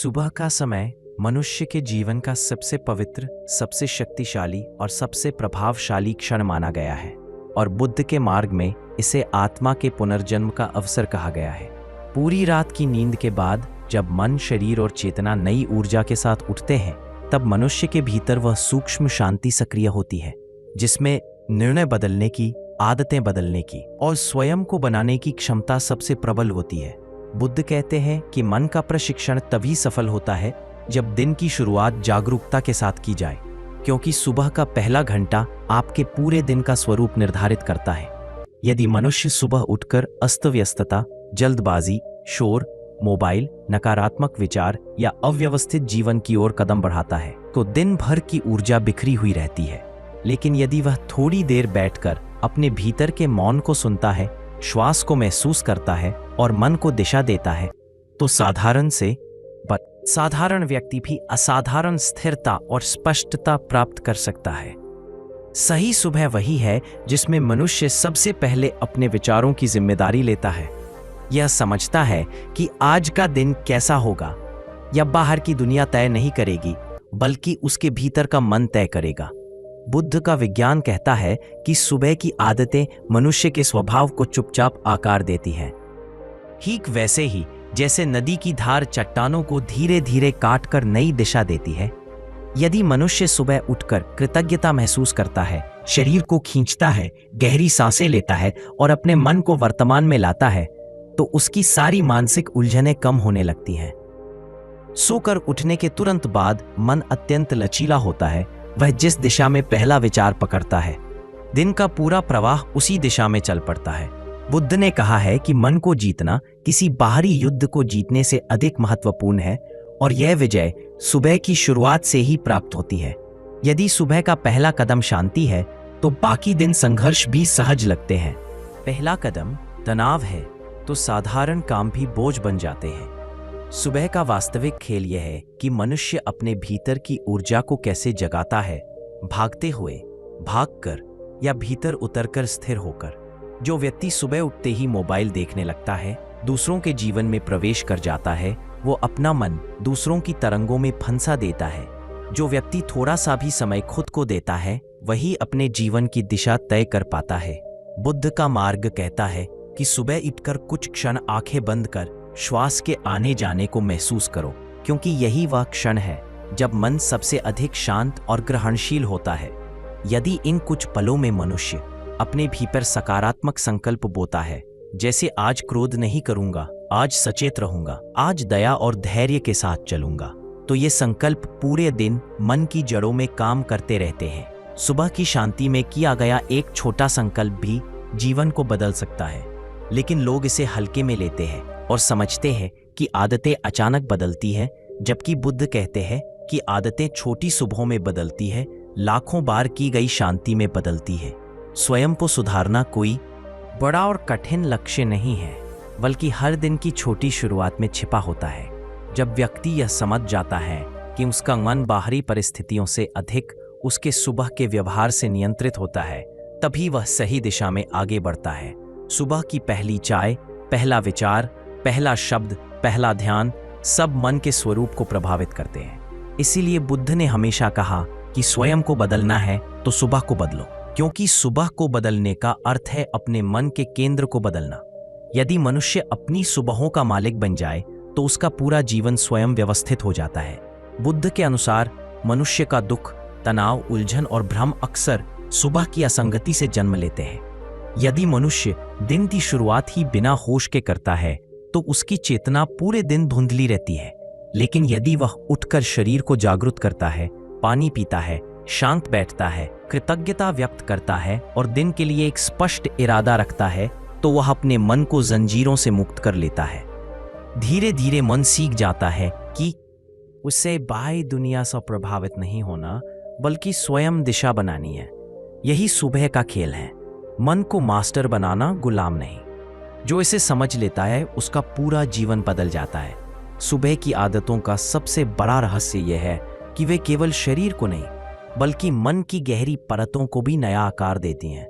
सुबह का समय मनुष्य के जीवन का सबसे पवित्र, सबसे शक्तिशाली और सबसे प्रभावशाली क्षण माना गया है और बुद्ध के मार्ग में इसे आत्मा के पुनर्जन्म का अवसर कहा गया है। पूरी रात की नींद के बाद जब मन, शरीर और चेतना नई ऊर्जा के साथ उठते हैं, तब मनुष्य के भीतर वह सूक्ष्म शांति सक्रिय होती है जिसमें निर्णय बदलने की, आदतें बदलने की और स्वयं को बनाने की क्षमता सबसे प्रबल होती है। बुद्ध कहते हैं कि मन का प्रशिक्षण तभी सफल होता है जब दिन की शुरुआत जागरूकता के साथ की जाए, क्योंकि सुबह का पहला घंटा आपके पूरे दिन का स्वरूप निर्धारित करता है। यदि मनुष्य सुबह उठकर अस्तव्यस्तता, जल्दबाजी, शोर, मोबाइल, नकारात्मक विचार या अव्यवस्थित जीवन की ओर कदम बढ़ाता है तो दिन भर की ऊर्जा बिखरी हुई रहती है। लेकिन यदि वह थोड़ी देर बैठकर अपने भीतर के मौन को सुनता है, श्वास को महसूस करता है और मन को दिशा देता है, तो साधारण व्यक्ति भी असाधारण स्थिरता और स्पष्टता प्राप्त कर सकता है। सही सुबह वही है जिसमें मनुष्य सबसे पहले अपने विचारों की जिम्मेदारी लेता है। यह समझता है कि आज का दिन कैसा होगा या बाहर की दुनिया तय नहीं करेगी, बल्कि उसके भीतर का मन तय करेगा। बुद्ध का विज्ञान कहता है कि सुबह की आदतें मनुष्य के स्वभाव को चुपचाप आकार देती हैं। ठीक वैसे ही जैसे नदी की धार चट्टानों को धीरे धीरे काटकर नई दिशा देती है, यदि मनुष्य सुबह उठकर कृतज्ञता महसूस करता है, शरीर को खींचता है, गहरी सांसें लेता है और अपने मन को वर्तमान में लाता है, तो उसकी सारी मानसिक उलझनें कम होने लगती हैं। सोकर उठने के तुरंत बाद मन अत्यंत लचीला होता है। वह जिस दिशा में पहला विचार पकड़ता है, दिन का पूरा प्रवाह उसी दिशा में चल पड़ता है। बुद्ध ने कहा है कि मन को जीतना किसी बाहरी युद्ध को जीतने से अधिक महत्वपूर्ण है और यह विजय सुबह की शुरुआत से ही प्राप्त होती है। यदि सुबह का पहला कदम शांति है तो बाकी दिन संघर्ष भी सहज लगते हैं। पहला कदम तनाव है तो साधारण काम भी बोझ बन जाते हैं। सुबह का वास्तविक खेल यह है कि मनुष्य अपने भीतर की ऊर्जा को कैसे जगाता है, भागते हुए, भागकर या भीतर उतरकर स्थिर होकर। जो व्यक्ति सुबह उठते ही मोबाइल देखने लगता है, दूसरों के जीवन में प्रवेश कर जाता है, वो अपना मन दूसरों की तरंगों में फंसा देता है। जो व्यक्ति थोड़ा सा भी समय खुद को देता है, वही अपने जीवन की दिशा तय कर पाता है। बुद्ध का मार्ग कहता है कि सुबह उठकर कुछ क्षण आंखें बंद कर श्वास के आने जाने को महसूस करो, क्योंकि यही वह क्षण है जब मन सबसे अधिक शांत और ग्रहणशील होता है। यदि इन कुछ पलों में मनुष्य अपने भीतर सकारात्मक संकल्प बोता है, जैसे आज क्रोध नहीं करूंगा, आज सचेत रहूंगा, आज दया और धैर्य के साथ चलूंगा, तो ये संकल्प पूरे दिन मन की जड़ों में काम करते रहते हैं। सुबह की शांति में किया गया एक छोटा संकल्प भी जीवन को बदल सकता है, लेकिन लोग इसे हल्के में लेते हैं और समझते हैं कि आदतें अचानक बदलती हैं, जबकि बुद्ध कहते हैं कि आदतें छोटी सुबहों में बदलती है, लाखों बार की गई शांति में बदलती है। स्वयं को सुधारना कोई बड़ा और कठिन लक्ष्य नहीं है, बल्कि हर दिन की छोटी शुरुआत में छिपा होता है। जब व्यक्ति यह समझ जाता है कि उसका मन बाहरी परिस्थितियों से अधिक उसके सुबह के व्यवहार से नियंत्रित होता है, तभी वह सही दिशा में आगे बढ़ता है। सुबह की पहली चाय, पहला विचार, पहला शब्द, पहला ध्यान सब मन के स्वरूप को प्रभावित करते हैं। इसीलिए बुद्ध ने हमेशा कहा कि स्वयं को बदलना है तो सुबह को बदलो, क्योंकि सुबह को बदलने का अर्थ है अपने मन के केंद्र को बदलना। यदि मनुष्य अपनी सुबहों का मालिक बन जाए तो उसका पूरा जीवन स्वयं व्यवस्थित हो जाता है। बुद्ध के अनुसार मनुष्य का दुख, तनाव, उलझन और भ्रम अक्सर सुबह की असंगति से जन्म लेते हैं। यदि मनुष्य दिन की शुरुआत ही बिना होश के करता है तो उसकी चेतना पूरे दिन धुंधली रहती है। लेकिन यदि वह उठकर शरीर को जागरूक करता है, पानी पीता है, शांत बैठता है, कृतज्ञता व्यक्त करता है और दिन के लिए एक स्पष्ट इरादा रखता है, तो वह अपने मन को जंजीरों से मुक्त कर लेता है। धीरे धीरे मन सीख जाता है कि उसे बाह्य दुनिया से प्रभावित नहीं होना, बल्कि स्वयं दिशा बनानी है। यही सुबह का खेल है, मन को मास्टर बनाना, गुलाम नहीं। जो इसे समझ लेता है उसका पूरा जीवन बदल जाता है। सुबह की आदतों का सबसे बड़ा रहस्य यह है कि वे केवल शरीर को नहीं, बल्कि मन की गहरी परतों को भी नया आकार देती हैं।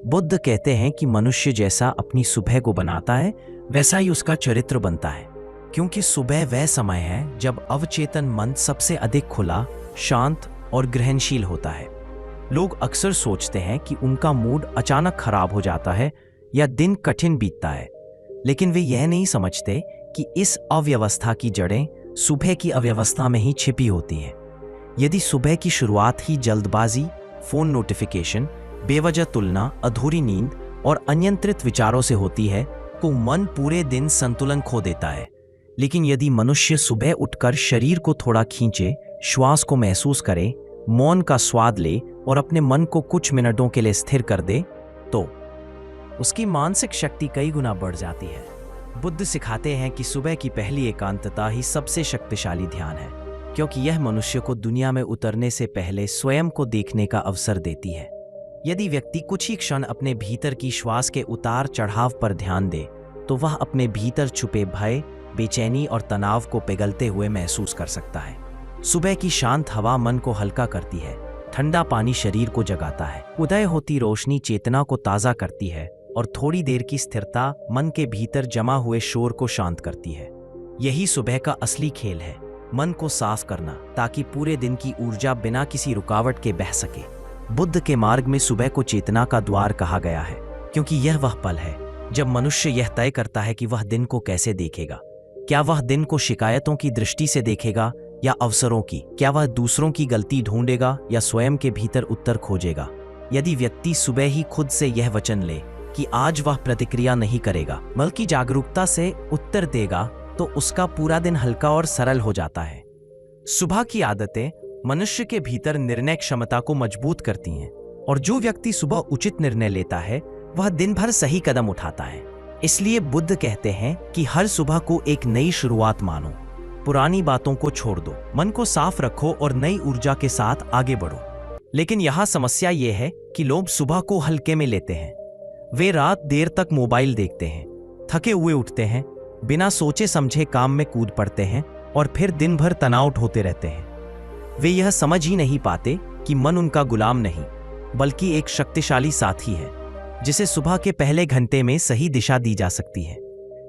बुद्ध कहते हैं कि मनुष्य जैसा अपनी सुबह को बनाता है, वैसा ही उसका चरित्र बनता है। क्योंकि सुबह वह समय है जब अवचेतन मन सबसे अधिक खुला, शांत और ग्रहणशील होता है। लोग अक्सर सोचते हैं कि उनका मूड अचानक खराब हो जाता है या दिन कठिन बीतता है, लेकिन वे यह नहीं समझते कि इस अव्यवस्था की जड़ें सुबह की अव्यवस्था में ही छिपी होती हैं। यदि सुबह की शुरुआत ही जल्दबाजी, फोन नोटिफिकेशन, बेवजह तुलना, अधूरी नींद और अनियंत्रित विचारों से होती है तो मन पूरे दिन संतुलन खो देता है। लेकिन यदि मनुष्य सुबह उठकर शरीर को थोड़ा खींचे, श्वास को महसूस करे, मौन का स्वाद ले और अपने मन को कुछ मिनटों के लिए स्थिर कर दे, तो उसकी मानसिक शक्ति कई गुना बढ़ जाती है। बुद्ध सिखाते हैं कि सुबह की पहली एकांतता ही सबसे शक्तिशाली ध्यान है, क्योंकि यह मनुष्य को दुनिया में उतरने से पहले स्वयं को देखने का अवसर देती है। यदि व्यक्ति कुछ ही क्षण अपने भीतर की श्वास के उतार चढ़ाव पर ध्यान दे, तो वह अपने भीतर छुपे भय, बेचैनी और तनाव को पिघलते हुए महसूस कर सकता है। सुबह की शांत हवा मन को हल्का करती है, ठंडा पानी शरीर को जगाता है, उदय होती रोशनी चेतना को ताज़ा करती है और थोड़ी देर की स्थिरता मन के भीतर जमा हुए शोर को शांत करती है। यही सुबह का असली खेल है, मन को साफ करना, ताकि पूरे दिन की ऊर्जा बिना किसी रुकावट के बह सके। बुद्ध के मार्ग में सुबह को चेतना का द्वार कहा गया है, क्योंकि यह वह पल है जब मनुष्य यह तय करता है कि वह दिन को कैसे देखेगा। क्या वह दिन को शिकायतों की दृष्टि से देखेगा या अवसरों की? क्या वह दूसरों की गलती ढूंढेगा या स्वयं के भीतर उत्तर खोजेगा? यदि व्यक्ति सुबह ही खुद से यह वचन ले कि आज वह प्रतिक्रिया नहीं करेगा बल्कि जागरूकता से उत्तर देगा, तो उसका पूरा दिन हल्का और सरल हो जाता है। सुबह की आदतें मनुष्य के भीतर निर्णय क्षमता को मजबूत करती हैं, और जो व्यक्ति सुबह उचित निर्णय लेता है वह दिन भर सही कदम उठाता है। इसलिए बुद्ध कहते हैं कि हर सुबह को एक नई शुरुआत मानो, पुरानी बातों को छोड़ दो, मन को साफ रखो और नई ऊर्जा के साथ आगे बढ़ो। लेकिन यहाँ समस्या यह है कि लोग सुबह को हल्के में लेते हैं। वे रात देर तक मोबाइल देखते हैं, थके हुए उठते हैं, बिना सोचे समझे काम में कूद पड़ते हैं और फिर दिन भर तनाव होते रहते हैं। वे यह समझ ही नहीं पाते कि मन उनका गुलाम नहीं बल्कि एक शक्तिशाली साथी है, जिसे सुबह के पहले घंटे में सही दिशा दी जा सकती है।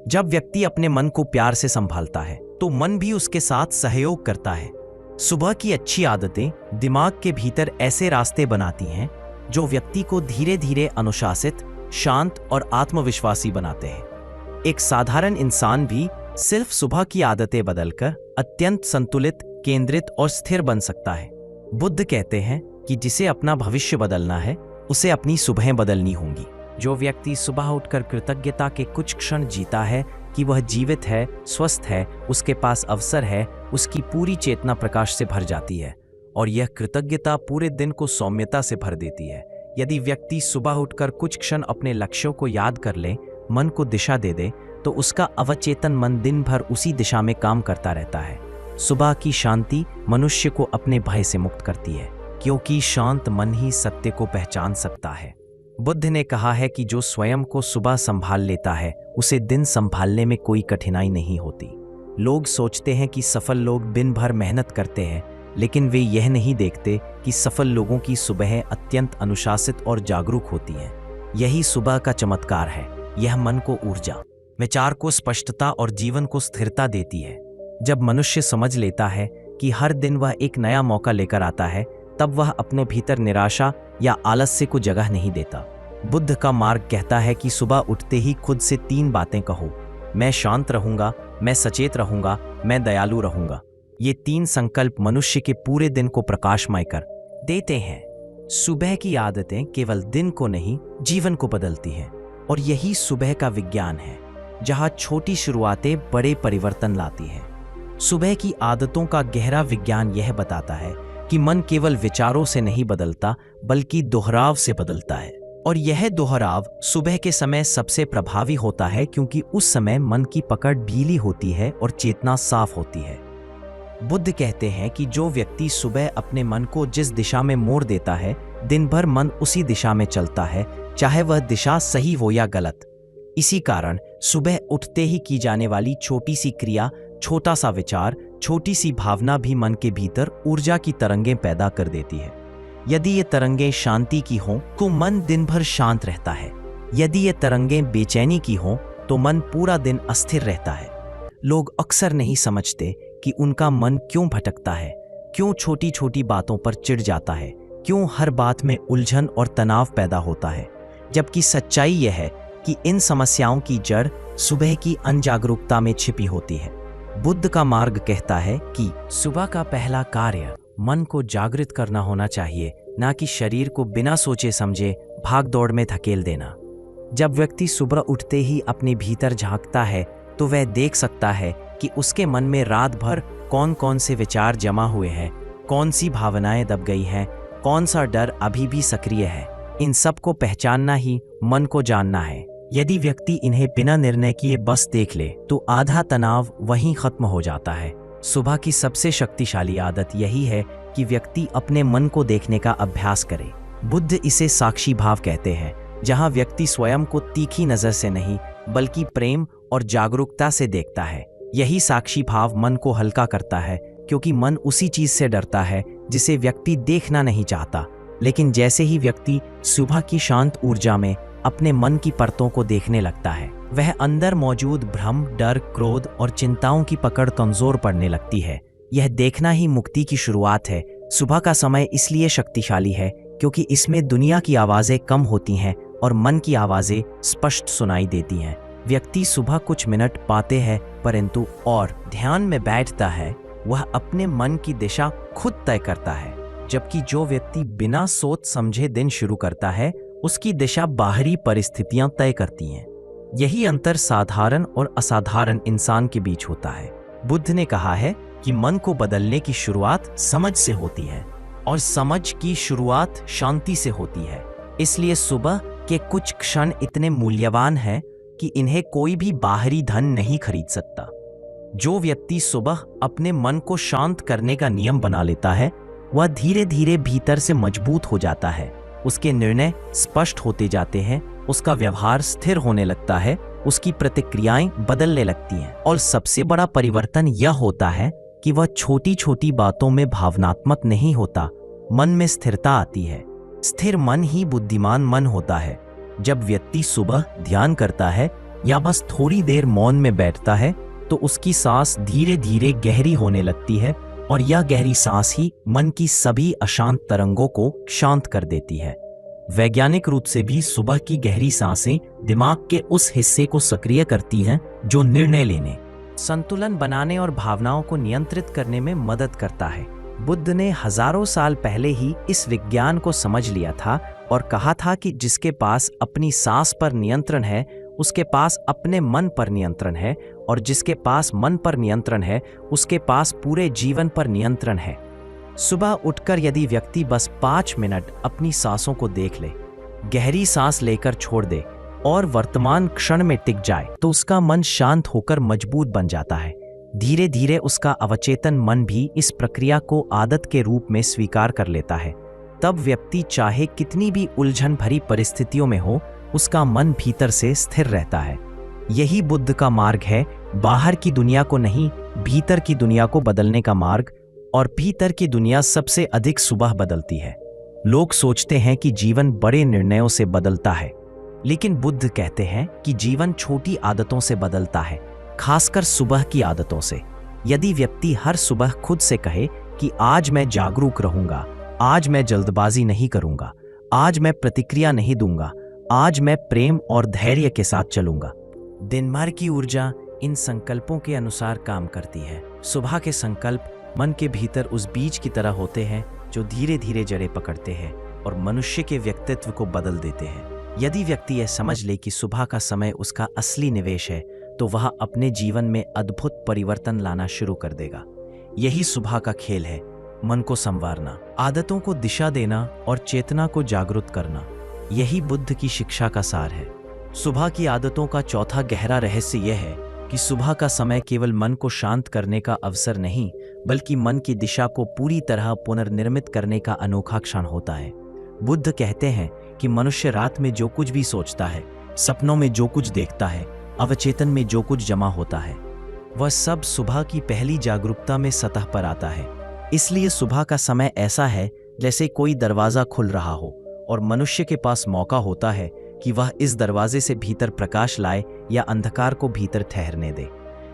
जब व्यक्ति अपने मन को प्यार से संभालता है तो मन भी उसके साथ सहयोग करता है। सुबह की अच्छी आदतें दिमाग के भीतर ऐसे रास्ते बनाती हैं जो व्यक्ति को धीरे धीरे अनुशासित, शांत और आत्मविश्वासी बनाते हैं। एक साधारण इंसान भी सिर्फ सुबह की आदतें बदलकर अत्यंत संतुलित, केंद्रित और स्थिर बन सकता है। बुद्ध कहते हैं कि जिसे अपना भविष्य बदलना है उसे अपनी सुबहें बदलनी होंगी। जो व्यक्ति सुबह उठकर कृतज्ञता के कुछ क्षण जीता है कि वह जीवित है, स्वस्थ है, उसके पास अवसर है, उसकी पूरी चेतना प्रकाश से भर जाती है और यह कृतज्ञता पूरे दिन को सौम्यता से भर देती है। यदि व्यक्ति सुबह उठकर कुछ क्षण अपने लक्ष्यों को याद कर ले, मन को दिशा दे दे, तो उसका अवचेतन मन दिन भर उसी दिशा में काम करता रहता है। सुबह की शांति मनुष्य को अपने भय से मुक्त करती है, क्योंकि शांत मन ही सत्य को पहचान सकता है। बुद्ध ने कहा है कि जो स्वयं को सुबह संभाल लेता है उसे दिन संभालने में कोई कठिनाई नहीं होती। लोग सोचते हैं कि सफल लोग दिन भर मेहनत करते हैं, लेकिन वे यह नहीं देखते कि सफल लोगों की सुबहें अत्यंत अनुशासित और जागरूक होती हैं। यही सुबह का चमत्कार है। यह मन को ऊर्जा, विचार को स्पष्टता और जीवन को स्थिरता देती है। जब मनुष्य समझ लेता है कि हर दिन वह एक नया मौका लेकर आता है, तब वह अपने भीतर निराशा या आलस्य को जगह नहीं देता। बुद्ध का मार्ग कहता है कि सुबह उठते ही खुद से 3 बातें कहो। मैं शांत रहूंगा, मैं सचेत रहूंगा, मैं दयालु रहूंगा। ये 3 संकल्प मनुष्य के पूरे दिन को प्रकाशमय कर देते हैं। सुबह की आदतें केवल दिन को नहीं, जीवन को बदलती हैं, और यही सुबह का विज्ञान है, जहां छोटी शुरुआतें बड़े परिवर्तन लाती हैं। सुबह की आदतों का गहरा विज्ञान यह बताता है कि मन केवल विचारों से नहीं बदलता बल्कि दोहराव से बदलता है, और यह दोहराव सुबह के समय सबसे प्रभावी होता है, क्योंकि उस समय मन की पकड़ ढीली होती है और चेतना साफ होती है। बुद्ध कहते हैं कि जो व्यक्ति सुबह अपने मन को जिस दिशा में मोड़ देता है, दिन भर मन उसी दिशा में चलता है, चाहे वह दिशा सही हो या गलत। इसी कारण सुबह उठते ही की जाने वाली छोटी सी क्रिया, छोटा सा विचार, छोटी सी भावना भी मन के भीतर ऊर्जा की तरंगें पैदा कर देती है। यदि ये तरंगें शांति की हों तो मन दिन भर शांत रहता है। यदि ये तरंगें बेचैनी की हों तो मन पूरा दिन अस्थिर रहता है। लोग अक्सर नहीं समझते कि उनका मन क्यों भटकता है, क्यों छोटी छोटी बातों पर चिढ़ जाता है, क्यों हर बात में उलझन और तनाव पैदा होता है। जबकि सच्चाई यह है कि इन समस्याओं की जड़ सुबह की अनजागरूकता में छिपी होती है। बुद्ध का मार्ग कहता है कि सुबह का पहला कार्य मन को जागृत करना होना चाहिए, ना कि शरीर को बिना सोचे समझे भाग दौड़ में धकेल देना। जब व्यक्ति सुबह उठते ही अपने भीतर झांकता है तो वह देख सकता है कि उसके मन में रात भर कौन कौन से विचार जमा हुए हैं, कौन सी भावनाएं दब गई हैं, कौन सा डर अभी भी सक्रिय है। इन सब को पहचानना ही मन को जानना है। यदि व्यक्ति इन्हें बिना निर्णय किए बस देख ले तो आधा तनाव वहीं खत्म हो जाता है। सुबह की सबसे शक्तिशाली आदत यही है कि व्यक्ति अपने मन को देखने का अभ्यास करे। बुद्ध इसे साक्षी भाव कहते हैं, जहां व्यक्ति स्वयं को तीखी नजर से नहीं बल्कि प्रेम और जागरूकता से देखता है। यही साक्षी भाव मन को हल्का करता है, क्योंकि मन उसी चीज से डरता है जिसे व्यक्ति देखना नहीं चाहता। लेकिन जैसे ही व्यक्ति सुबह की शांत ऊर्जा में अपने मन की परतों को देखने लगता है, वह अंदर मौजूद भ्रम, डर, क्रोध और चिंताओं की पकड़ कमजोर पड़ने लगती है। यह देखना ही मुक्ति की शुरुआत है। सुबह का समय इसलिए शक्तिशाली है क्योंकि इसमें दुनिया की आवाजें कम होती हैं और मन की आवाजें स्पष्ट सुनाई देती हैं। व्यक्ति सुबह कुछ मिनट पाते हैं, परंतु और ध्यान में बैठता है वह अपने मन की दिशा खुद तय करता है। जबकि जो व्यक्ति बिना सोच समझे दिन शुरू करता है, उसकी दिशा बाहरी परिस्थितियां तय करती हैं। यही अंतर साधारण और असाधारण इंसान के बीच होता है। बुद्ध ने कहा है कि मन को बदलने की शुरुआत समझ से होती है और समझ की शुरुआत शांति से होती है। इसलिए सुबह के कुछ क्षण इतने मूल्यवान हैं कि इन्हें कोई भी बाहरी धन नहीं खरीद सकता। जो व्यक्ति सुबह अपने मन को शांत करने का नियम बना लेता है, वह धीरे धीरे भीतर से मजबूत हो जाता है। उसके निर्णय स्पष्ट होते जाते हैं, उसका व्यवहार स्थिर होने लगता है, उसकी प्रतिक्रियाएं बदलने लगती हैं और सबसे बड़ा परिवर्तन यह होता है कि वह छोटी छोटी बातों में भावनात्मक नहीं होता, मन में स्थिरता आती है। स्थिर मन ही बुद्धिमान मन होता है। जब व्यक्ति सुबह ध्यान करता है या बस थोड़ी देर मौन में बैठता है तो उसकी सांस धीरे धीरे गहरी होने लगती है और यह गहरी सांस ही मन की सभी अशांत तरंगों को शांत कर देती है। वैज्ञानिक रूप से भी सुबह की गहरी सांसें दिमाग के उस हिस्से को सक्रिय करती हैं जो निर्णय लेने, संतुलन बनाने और भावनाओं को नियंत्रित करने में मदद करता है। बुद्ध ने हजारों साल पहले ही इस विज्ञान को समझ लिया था और कहा था कि जिसके पास अपनी सांस पर नियंत्रण है, उसके पास अपने मन पर नियंत्रण है, और जिसके पास मन पर नियंत्रण है, उसके पास पूरे जीवन पर नियंत्रण है। सुबह उठकर यदि व्यक्ति बस 5 मिनट अपनी सांसों को देख ले, गहरी सांस लेकर छोड़ दे और वर्तमान क्षण में टिक जाए, तो उसका मन शांत होकर मजबूत बन जाता है। धीरे धीरे उसका अवचेतन मन भी इस प्रक्रिया को आदत के रूप में स्वीकार कर लेता है। तब व्यक्ति चाहे कितनी भी उलझन भरी परिस्थितियों में हो, उसका मन भीतर से स्थिर रहता है। यही बुद्ध का मार्ग है, बाहर की दुनिया को नहीं, भीतर की दुनिया को बदलने का मार्ग। और भीतर की दुनिया सबसे अधिक सुबह बदलती है। लोग सोचते हैं कि जीवन बड़े निर्णयों से बदलता है, लेकिन बुद्ध कहते हैं कि जीवन छोटी आदतों से बदलता है, खासकर सुबह की आदतों से। यदि व्यक्ति हर सुबह खुद से कहे कि आज मैं जागरूक रहूंगा, आज मैं जल्दबाजी नहीं करूंगा, आज मैं प्रतिक्रिया नहीं दूंगा, आज मैं प्रेम और धैर्य के साथ चलूंगा, दिन भर की ऊर्जा इन संकल्पों के अनुसार काम करती है। सुबह के संकल्प मन के भीतर उस बीज की तरह होते हैं जो धीरे धीरे जड़ें पकड़ते हैं और मनुष्य के व्यक्तित्व को बदल देते हैं। यदि व्यक्ति यह समझ ले कि सुबह का समय उसका असली निवेश है, तो वह अपने जीवन में अद्भुत परिवर्तन लाना शुरू कर देगा। यही सुबह का खेल है, मन को संवारना, आदतों को दिशा देना और चेतना को जागरूक करना। यही बुद्ध की शिक्षा का सार है। सुबह की आदतों का चौथा गहरा रहस्य यह है कि सुबह का समय केवल मन को शांत करने का अवसर नहीं, बल्कि मन की दिशा को पूरी तरह पुनर्निर्मित करने का अनोखा क्षण होता है। बुद्ध कहते हैं कि मनुष्य रात में जो कुछ भी सोचता है, सपनों में जो कुछ देखता है, अवचेतन में जो कुछ जमा होता है, वह सब सुबह की पहली जागरूकता में सतह पर आता है। इसलिए सुबह का समय ऐसा है जैसे कोई दरवाजा खुल रहा हो और मनुष्य के पास मौका होता है कि वह इस दरवाजे से भीतर प्रकाश लाए या अंधकार को भीतर ठहरने दे।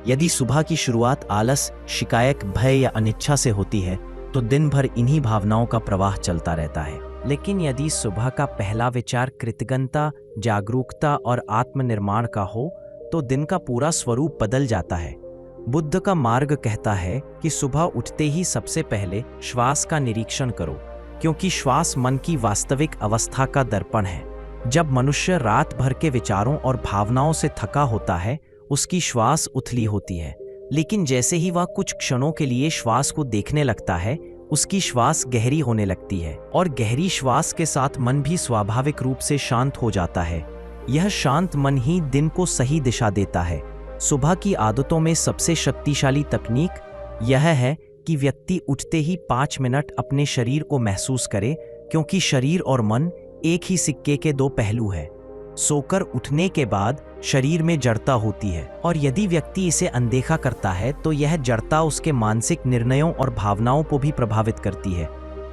यदि सुबह की शुरुआत आलस, शिकायत, भय या अनिच्छा से होती है तो दिन भर इन्हीं भावनाओं का प्रवाह चलता रहता है। लेकिन यदि सुबह का पहला विचार कृतज्ञता, जागरूकता और आत्मनिर्माण का हो तो दिन का पूरा स्वरूप बदल जाता है। बुद्ध का मार्ग कहता है कि सुबह उठते ही सबसे पहले श्वास का निरीक्षण करो, क्योंकि श्वास मन की वास्तविक अवस्था का दर्पण है। जब मनुष्य रात भर के विचारों और भावनाओं से थका होता है, उसकी श्वास उथली होती है, लेकिन जैसे ही वह कुछ क्षणों के लिए श्वास को देखने लगता है, उसकी श्वास गहरी होने लगती है और गहरी श्वास के साथ मन भी स्वाभाविक रूप से शांत हो जाता है। यह शांत मन ही दिन को सही दिशा देता है। सुबह की आदतों में सबसे शक्तिशाली तकनीक यह है कि व्यक्ति उठते ही 5 मिनट अपने शरीर को महसूस करे, क्योंकि शरीर और मन एक ही सिक्के के दो पहलू हैं। सोकर उठने के बाद शरीर में जड़ता होती है और यदि व्यक्ति इसे अनदेखा करता है तो यह जड़ता उसके मानसिक निर्णयों और भावनाओं को भी प्रभावित करती है।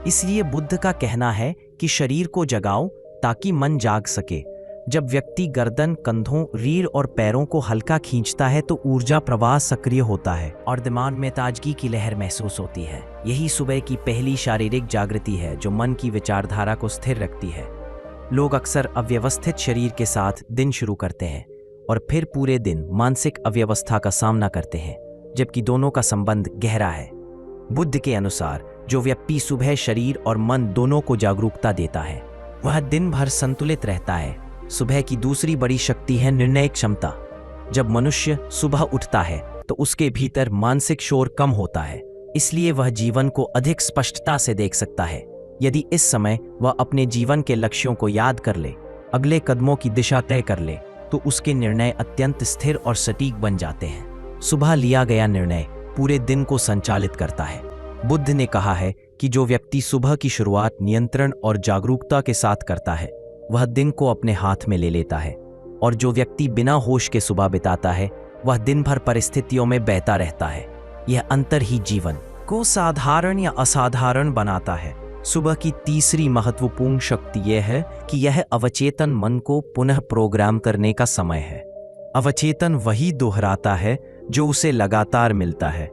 इसलिए बुद्ध का कहना है कि शरीर को जगाओ ताकि मन जाग सके। जब व्यक्ति गर्दन, कंधों, रीढ़ और पैरों को हल्का खींचता है तो ऊर्जा प्रवाह सक्रिय होता है और दिमाग में ताजगी की लहर महसूस होती है। यही सुबह की पहली शारीरिक जागृति है जो मन की विचारधारा को स्थिर रखती है। लोग अक्सर अव्यवस्थित शरीर के साथ दिन शुरू करते हैं और फिर पूरे दिन मानसिक अव्यवस्था का सामना करते हैं, जबकि दोनों का संबंध गहरा है। बुद्ध के अनुसार जो व्यक्ति सुबह शरीर और मन दोनों को जागरूकता देता है, वह दिन भर संतुलित रहता है। सुबह की दूसरी बड़ी शक्ति है निर्णय क्षमता। जब मनुष्य सुबह उठता है तो उसके भीतर मानसिक शोर कम होता है, इसलिए वह जीवन को अधिक स्पष्टता से देख सकता है। यदि इस समय वह अपने जीवन के लक्ष्यों को याद कर ले, अगले कदमों की दिशा तय कर ले, तो उसके निर्णय अत्यंत स्थिर और सटीक बन जाते हैं। सुबह लिया गया निर्णय पूरे दिन को संचालित करता है। बुद्ध ने कहा है कि जो व्यक्ति सुबह की शुरुआत नियंत्रण और जागरूकता के साथ करता है, वह दिन को अपने हाथ में ले लेता है, और जो व्यक्ति बिना होश के सुबह बिताता है, वह दिन भर परिस्थितियों में बहता रहता है। यह अंतर ही जीवन को साधारण या असाधारण बनाता है। सुबह की तीसरी महत्वपूर्ण शक्ति यह है कि यह अवचेतन मन को पुनः प्रोग्राम करने का समय है। अवचेतन वही दोहराता है जो उसे लगातार मिलता है।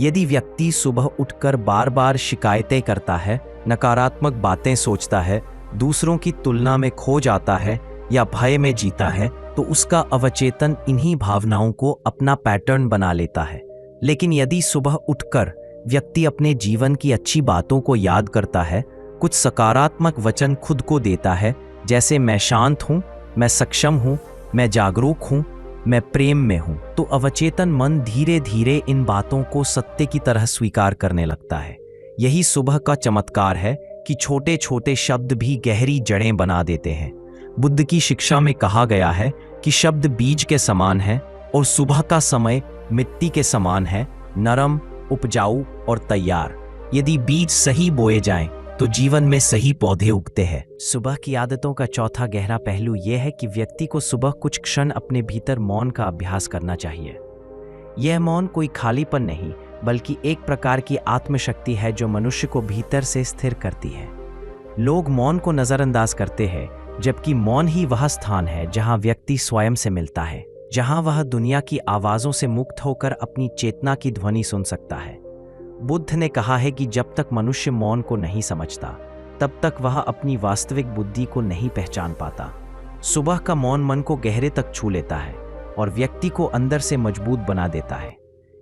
यदि व्यक्ति सुबह उठकर बार बार शिकायतें करता है, नकारात्मक बातें सोचता है, दूसरों की तुलना में खो जाता है या भय में जीता है, तो उसका अवचेतन इन्हीं भावनाओं को अपना पैटर्न बना लेता है। लेकिन यदि सुबह उठकर व्यक्ति अपने जीवन की अच्छी बातों को याद करता है, कुछ सकारात्मक वचन खुद को देता है, जैसे मैं शांत हूँ, मैं सक्षम हूँ, मैं जागरूक हूँ, मैं प्रेम में हूँ, तो अवचेतन मन धीरे धीरे इन बातों को सत्य की तरह स्वीकार करने लगता है। यही सुबह का चमत्कार है कि छोटे छोटे शब्द भी गहरी जड़ें बना देते हैं। बुद्ध की शिक्षा में कहा गया है कि शब्द बीज के समान है और सुबह का समय मिट्टी के समान है, नरम, उपजाऊ और तैयार। यदि बीज सही बोए जाएं, तो जीवन में सही पौधे उगते हैं। सुबह की आदतों का चौथा गहरा पहलू यह है कि व्यक्ति को सुबह कुछ क्षण अपने भीतर मौन का अभ्यास करना चाहिए। यह मौन कोई खालीपन नहीं, बल्कि एक प्रकार की आत्मशक्ति है जो मनुष्य को भीतर से स्थिर करती है। लोग मौन को नजरअंदाज करते हैं, जबकि मौन ही वह स्थान है जहां व्यक्ति स्वयं से मिलता है, जहां वह दुनिया की आवाजों से मुक्त होकर अपनी चेतना की ध्वनि सुन सकता है। बुद्ध ने कहा है कि जब तक मनुष्य मौन को नहीं समझता, तब तक वह अपनी वास्तविक बुद्धि को नहीं पहचान पाता। सुबह का मौन मन को गहरे तक छू लेता है और व्यक्ति को अंदर से मजबूत बना देता है।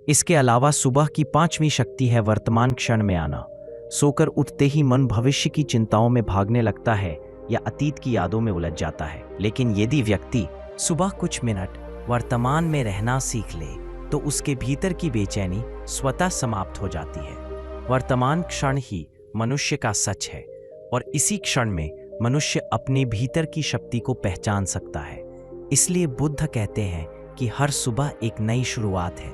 इसके अलावा सुबह की पांचवी शक्ति है वर्तमान क्षण में आना। सोकर उठते ही मन भविष्य की चिंताओं में भागने लगता है या अतीत की यादों में उलझ जाता है। लेकिन यदि व्यक्ति सुबह कुछ मिनट वर्तमान में रहना सीख ले, तो उसके भीतर की बेचैनी स्वतः समाप्त हो जाती है। वर्तमान क्षण ही मनुष्य का सच है और इसी क्षण में मनुष्य अपने भीतर की शक्ति को पहचान सकता है। इसलिए बुद्ध कहते हैं कि हर सुबह एक नई शुरुआत है,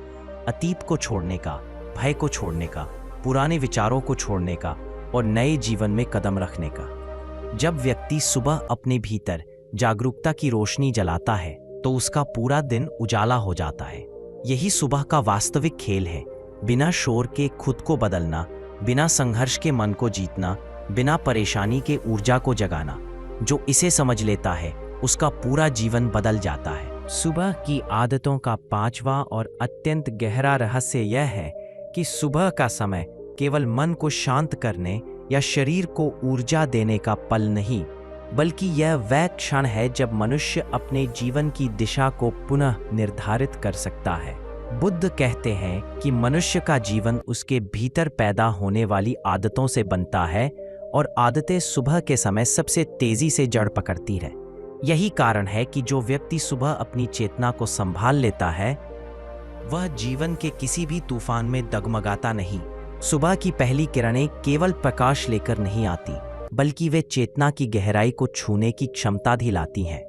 अतीत को छोड़ने का, भय को छोड़ने का, पुराने विचारों को छोड़ने का और नए जीवन में कदम रखने का। जब व्यक्ति सुबह अपने भीतर जागरूकता की रोशनी जलाता है, तो उसका पूरा दिन उजाला हो जाता है। यही सुबह का वास्तविक खेल है, बिना शोर के खुद को बदलना, बिना संघर्ष के मन को जीतना, बिना परेशानी के ऊर्जा को जगाना। जो इसे समझ लेता है, उसका पूरा जीवन बदल जाता है। सुबह की आदतों का पांचवा और अत्यंत गहरा रहस्य यह है कि सुबह का समय केवल मन को शांत करने या शरीर को ऊर्जा देने का पल नहीं, बल्कि यह वह क्षण है जब मनुष्य अपने जीवन की दिशा को पुनः निर्धारित कर सकता है। बुद्ध कहते हैं कि मनुष्य का जीवन उसके भीतर पैदा होने वाली आदतों से बनता है और आदतें सुबह के समय सबसे तेजी से जड़ पकड़ती है। यही कारण है कि जो व्यक्ति सुबह अपनी चेतना को संभाल लेता है वह जीवन के किसी भी तूफान में डगमगाता नहीं। सुबह की पहली किरणें केवल प्रकाश लेकर नहीं आती, बल्कि वे चेतना की गहराई को छूने की क्षमता भी लाती हैं।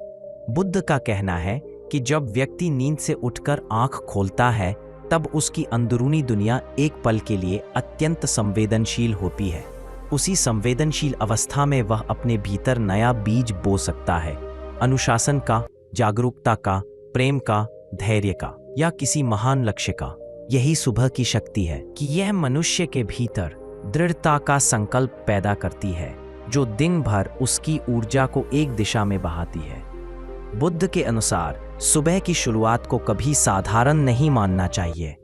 बुद्ध का कहना है कि जब व्यक्ति नींद से उठकर आंख खोलता है तब उसकी अंदरूनी दुनिया एक पल के लिए अत्यंत संवेदनशील होती है। उसी संवेदनशील अवस्था में वह अपने भीतर नया बीज बो सकता है, अनुशासन का, जागरूकता का, प्रेम का, धैर्य का या किसी महान लक्ष्य का। यही सुबह की शक्ति है कि यह मनुष्य के भीतर दृढ़ता का संकल्प पैदा करती है जो दिन भर उसकी ऊर्जा को एक दिशा में बहाती है। बुद्ध के अनुसार सुबह की शुरुआत को कभी साधारण नहीं मानना चाहिए,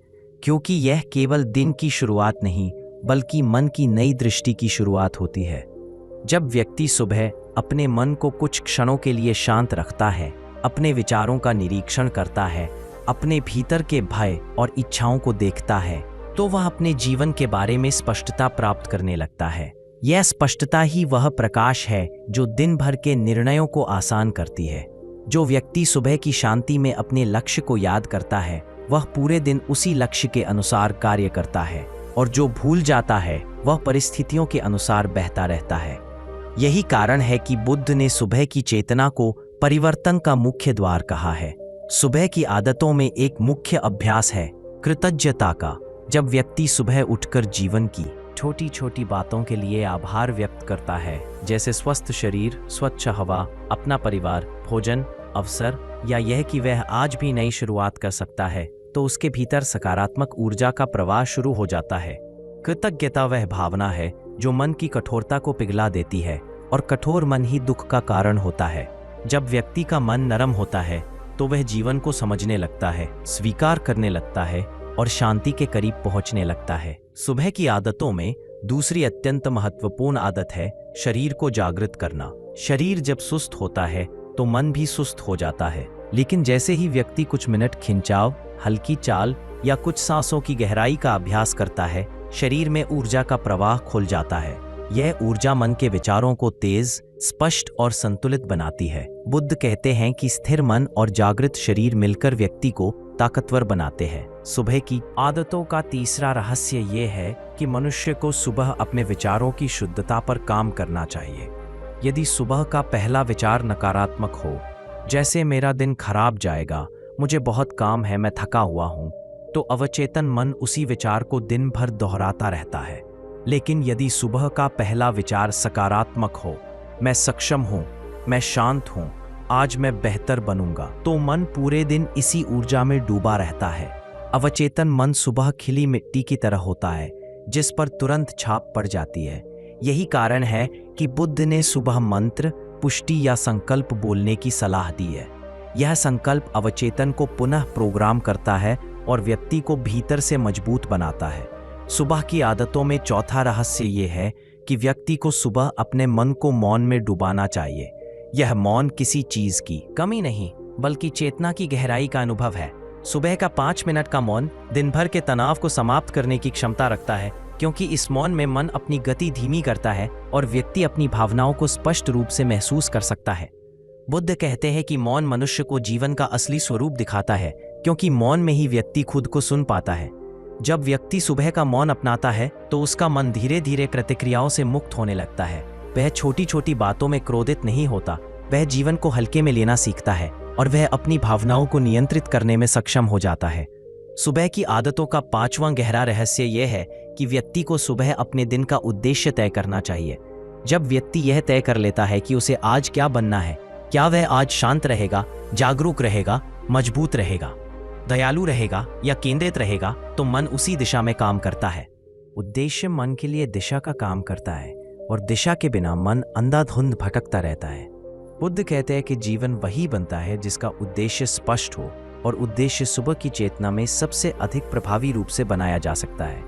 क्योंकि यह केवल दिन की शुरुआत नहीं बल्कि मन की नई दृष्टि की शुरुआत होती है। जब व्यक्ति सुबह अपने मन को कुछ क्षणों के लिए शांत रखता है, अपने विचारों का निरीक्षण करता है, अपने भीतर के भय और इच्छाओं को देखता है, तो वह अपने जीवन के बारे में स्पष्टता प्राप्त करने लगता है। यह स्पष्टता ही वह प्रकाश है जो दिन भर के निर्णयों को आसान करती है। जो व्यक्ति सुबह की शांति में अपने लक्ष्य को याद करता है वह पूरे दिन उसी लक्ष्य के अनुसार कार्य करता है, और जो भूल जाता है वह परिस्थितियों के अनुसार बहता रहता है। यही कारण है कि बुद्ध ने सुबह की चेतना को परिवर्तन का मुख्य द्वार कहा है। सुबह की आदतों में एक मुख्य अभ्यास है कृतज्ञता का। जब व्यक्ति सुबह उठकर जीवन की छोटी छोटी बातों के लिए आभार व्यक्त करता है, जैसे स्वस्थ शरीर, स्वच्छ हवा, अपना परिवार, भोजन, अवसर या यह कि वह आज भी नई शुरुआत कर सकता है, तो उसके भीतर सकारात्मक ऊर्जा का प्रवाह शुरू हो जाता है। कृतज्ञता वह भावना है जो मन की कठोरता को पिघला देती है, और कठोर मन ही दुख का कारण होता है। जब व्यक्ति का मन नरम होता है तो वह जीवन को समझने लगता है, स्वीकार करने लगता है और शांति के करीब पहुंचने लगता है। सुबह की आदतों में दूसरी अत्यंत महत्वपूर्ण आदत है शरीर को जागृत करना। शरीर जब सुस्त होता है तो मन भी सुस्त हो जाता है, लेकिन जैसे ही व्यक्ति कुछ मिनट खिंचाव, हल्की चाल या कुछ सांसों की गहराई का अभ्यास करता है, शरीर में ऊर्जा का प्रवाह खुल जाता है। यह ऊर्जा मन के विचारों को तेज, स्पष्ट और संतुलित बनाती है। बुद्ध कहते हैं कि स्थिर मन और जागृत शरीर मिलकर व्यक्ति को ताकतवर बनाते हैं। सुबह की आदतों का तीसरा रहस्य ये है कि मनुष्य को सुबह अपने विचारों की शुद्धता पर काम करना चाहिए। यदि सुबह का पहला विचार नकारात्मक हो, जैसे मेरा दिन खराब जाएगा, मुझे बहुत काम है, मैं थका हुआ हूँ, तो अवचेतन मन उसी विचार को दिन भर दोहराता रहता है। लेकिन यदि सुबह का पहला विचार सकारात्मक हो, मैं सक्षम हूँ, मैं शांत हूँ, आज मैं बेहतर बनूंगा, तो मन पूरे दिन इसी ऊर्जा में डूबा रहता है। अवचेतन मन सुबह खिली मिट्टी की तरह होता है जिस पर तुरंत छाप पड़ जाती है। यही कारण है कि बुद्ध ने सुबह मंत्र, पुष्टि या संकल्प बोलने की सलाह दी है। यह संकल्प अवचेतन को पुनः प्रोग्राम करता है और व्यक्ति को भीतर से मजबूत बनाता है। सुबह की आदतों में चौथा रहस्य ये है कि व्यक्ति को सुबह अपने मन को मौन में डुबाना चाहिए। यह मौन किसी चीज की कमी नहीं बल्कि चेतना की गहराई का अनुभव है। सुबह का 5 मिनट का मौन दिन भर के तनाव को समाप्त करने की क्षमता रखता है, क्योंकि इस मौन में मन अपनी गति धीमी करता है और व्यक्ति अपनी भावनाओं को स्पष्ट रूप से महसूस कर सकता है। बुद्ध कहते हैं कि मौन मनुष्य को जीवन का असली स्वरूप दिखाता है, क्योंकि मौन में ही व्यक्ति खुद को सुन पाता है। जब व्यक्ति सुबह का मौन अपनाता है तो उसका मन धीरे धीरे प्रतिक्रियाओं से मुक्त होने लगता है। वह छोटी छोटी बातों में क्रोधित नहीं होता, वह जीवन को हल्के में लेना सीखता है और वह अपनी भावनाओं को नियंत्रित करने में सक्षम हो जाता है। सुबह की आदतों का 5वां गहरा रहस्य यह है कि व्यक्ति को सुबह अपने दिन का उद्देश्य तय करना चाहिए। जब व्यक्ति यह तय कर लेता है कि उसे आज क्या बनना है, क्या वह आज शांत रहेगा, जागरूक रहेगा, मजबूत रहेगा, दयालु रहेगा या केंद्रित रहेगा, तो मन उसी दिशा में काम करता है। उद्देश्य मन के लिए दिशा का काम करता है और दिशा के बिना मन अंधाधुंध भटकता रहता है। बुद्ध कहते हैं कि जीवन वही बनता है जिसका उद्देश्य स्पष्ट हो, और उद्देश्य सुबह की चेतना में सबसे अधिक प्रभावी रूप से बनाया जा सकता है।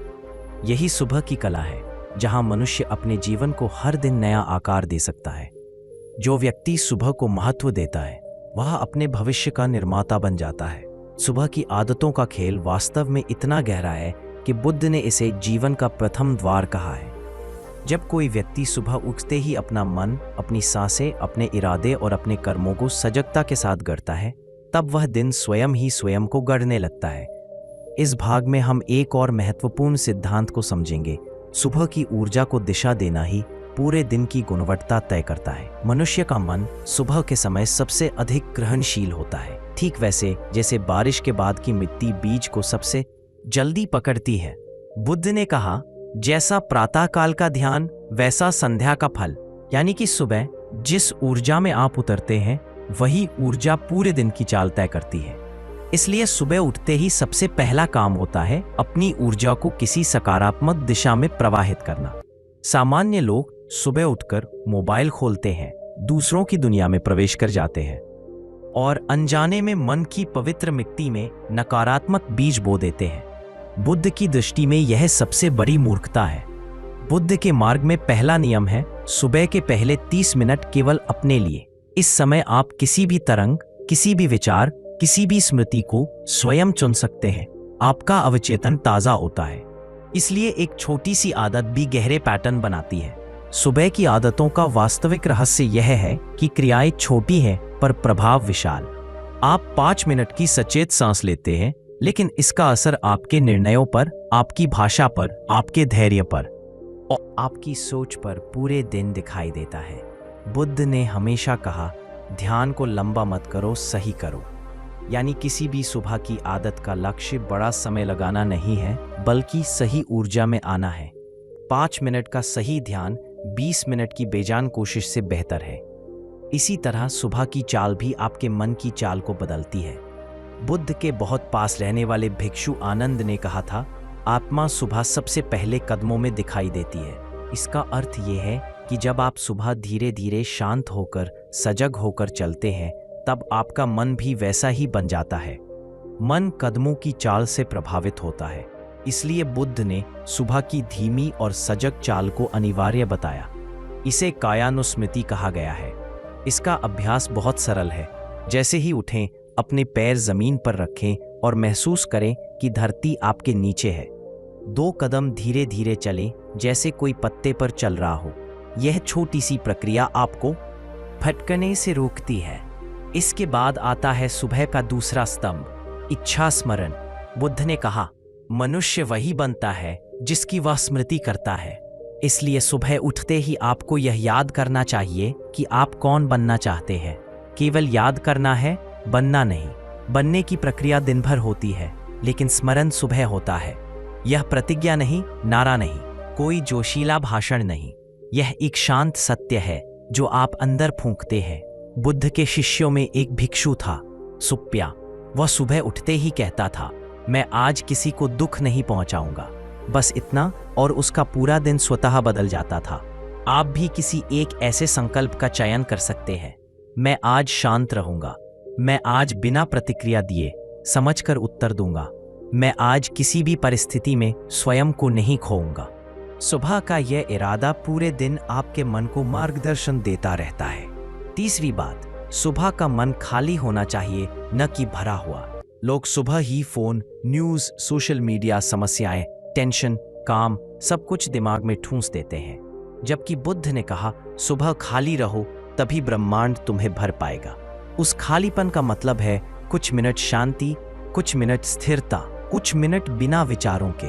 यही सुबह की कला है, जहां मनुष्य अपने जीवन को हर दिन नया आकार दे सकता है। जो व्यक्ति सुबह को महत्व देता है, वह अपने भविष्य का निर्माता बन जाता है। सुबह की आदतों का खेल वास्तव में इतना गहरा है कि बुद्ध ने इसे जीवन का प्रथम द्वार कहा है। जब कोई व्यक्ति सुबह उठते ही अपना मन, अपनी सांसें, अपने इरादे और अपने कर्मों को सजगता के साथ गढ़ता है, तब वह दिन स्वयं ही स्वयं को गढ़ने लगता है। इस भाग में हम एक और महत्वपूर्ण सिद्धांत को समझेंगे। सुबह की ऊर्जा को दिशा देना ही पूरे दिन की गुणवत्ता तय करता है। मनुष्य का मन सुबह के समय सबसे अधिक ग्रहणशील होता है, ठीक वैसे जैसे बारिश के बाद की मिट्टी बीज को सबसे जल्दी पकड़ती है। बुद्ध ने कहा, जैसा प्रातःकाल का ध्यान वैसा संध्या का फल, यानी कि सुबह जिस ऊर्जा में आप उतरते हैं वही ऊर्जा पूरे दिन की चाल तय करती है। इसलिए सुबह उठते ही सबसे पहला काम होता है अपनी ऊर्जा को किसी सकारात्मक दिशा में प्रवाहित करना। सामान्य लोग सुबह उठकर मोबाइल खोलते हैं, दूसरों की दुनिया में प्रवेश कर जाते हैं और अनजाने में मन की पवित्र मिट्टी में नकारात्मक बीज बो देते हैं। बुद्ध की दृष्टि में यह सबसे बड़ी मूर्खता है। बुद्ध के मार्ग में पहला नियम है, सुबह के पहले 30 मिनट केवल अपने लिए। इस समय आप किसी भी तरंग, किसी भी विचार, किसी भी स्मृति को स्वयं चुन सकते हैं। आपका अवचेतन ताजा होता है। इसलिए एक छोटी सी आदत भी गहरे पैटर्न बनाती है। सुबह की आदतों का वास्तविक रहस्य यह है कि क्रियाएं छोटी हैं पर प्रभाव विशाल। आप 5 मिनट की सचेत सांस लेते हैं, लेकिन इसका असर आपके निर्णयों पर, आपकी भाषा पर, आपके धैर्य पर और आपकी सोच पर पूरे दिन दिखाई देता है। बुद्ध ने हमेशा कहा, ध्यान को लंबा मत करो, सही करो। यानी किसी भी सुबह की आदत का लक्ष्य बड़ा समय लगाना नहीं है, बल्कि सही ऊर्जा में आना है। 5 मिनट का सही ध्यान 20 मिनट की बेजान कोशिश से बेहतर है। इसी तरह सुबह की चाल भी आपके मन की चाल को बदलती है। बुद्ध के बहुत पास रहने वाले भिक्षु आनंद ने कहा था, आत्मा सुबह सबसे पहले कदमों में दिखाई देती है। इसका अर्थ यह है कि जब आप सुबह धीरे धीरे शांत होकर, सजग होकर चलते हैं, तब आपका मन भी वैसा ही बन जाता है। मन कदमों की चाल से प्रभावित होता है। इसलिए बुद्ध ने सुबह की धीमी और सजग चाल को अनिवार्य बताया। इसे कायानुस्मृति कहा गया है। इसका अभ्यास बहुत सरल है। जैसे ही उठें, अपने पैर जमीन पर रखें और महसूस करें कि धरती आपके नीचे है। 2 कदम धीरे धीरे चलें, जैसे कोई पत्ते पर चल रहा हो। यह छोटी सी प्रक्रिया आपको भटकने से रोकती है। इसके बाद आता है सुबह का दूसरा स्तंभ, इच्छा स्मरण। बुद्ध ने कहा, मनुष्य वही बनता है जिसकी वह स्मृति करता है। इसलिए सुबह उठते ही आपको यह याद करना चाहिए कि आप कौन बनना चाहते हैं। केवल याद करना है, बनना नहीं। बनने की प्रक्रिया दिन भर होती है, लेकिन स्मरण सुबह होता है। यह प्रतिज्ञा नहीं, नारा नहीं, कोई जोशीला भाषण नहीं। यह एक शांत सत्य है जो आप अंदर फूंकते हैं। बुद्ध के शिष्यों में एक भिक्षु था, सुप्या। वह सुबह उठते ही कहता था, मैं आज किसी को दुख नहीं पहुंचाऊंगा। बस इतना, और उसका पूरा दिन स्वतः बदल जाता था। आप भी किसी एक ऐसे संकल्प का चयन कर सकते हैं। मैं आज शांत रहूंगा। मैं आज बिना प्रतिक्रिया दिए समझकर उत्तर दूंगा। मैं आज किसी भी परिस्थिति में स्वयं को नहीं खोऊंगा। सुबह का यह इरादा पूरे दिन आपके मन को मार्गदर्शन देता रहता है। तीसरी बात, सुबह का मन खाली होना चाहिए, न कि भरा हुआ। लोग सुबह ही फोन, न्यूज़, सोशल मीडिया, समस्याएं, टेंशन, काम, सब कुछ दिमाग में ठूंस देते हैं। जबकि बुद्ध ने कहा, सुबह खाली रहो, तभी ब्रह्मांड तुम्हें भर पाएगा। उस खालीपन का मतलब है कुछ मिनट शांति, कुछ मिनट स्थिरता, कुछ मिनट बिना विचारों के।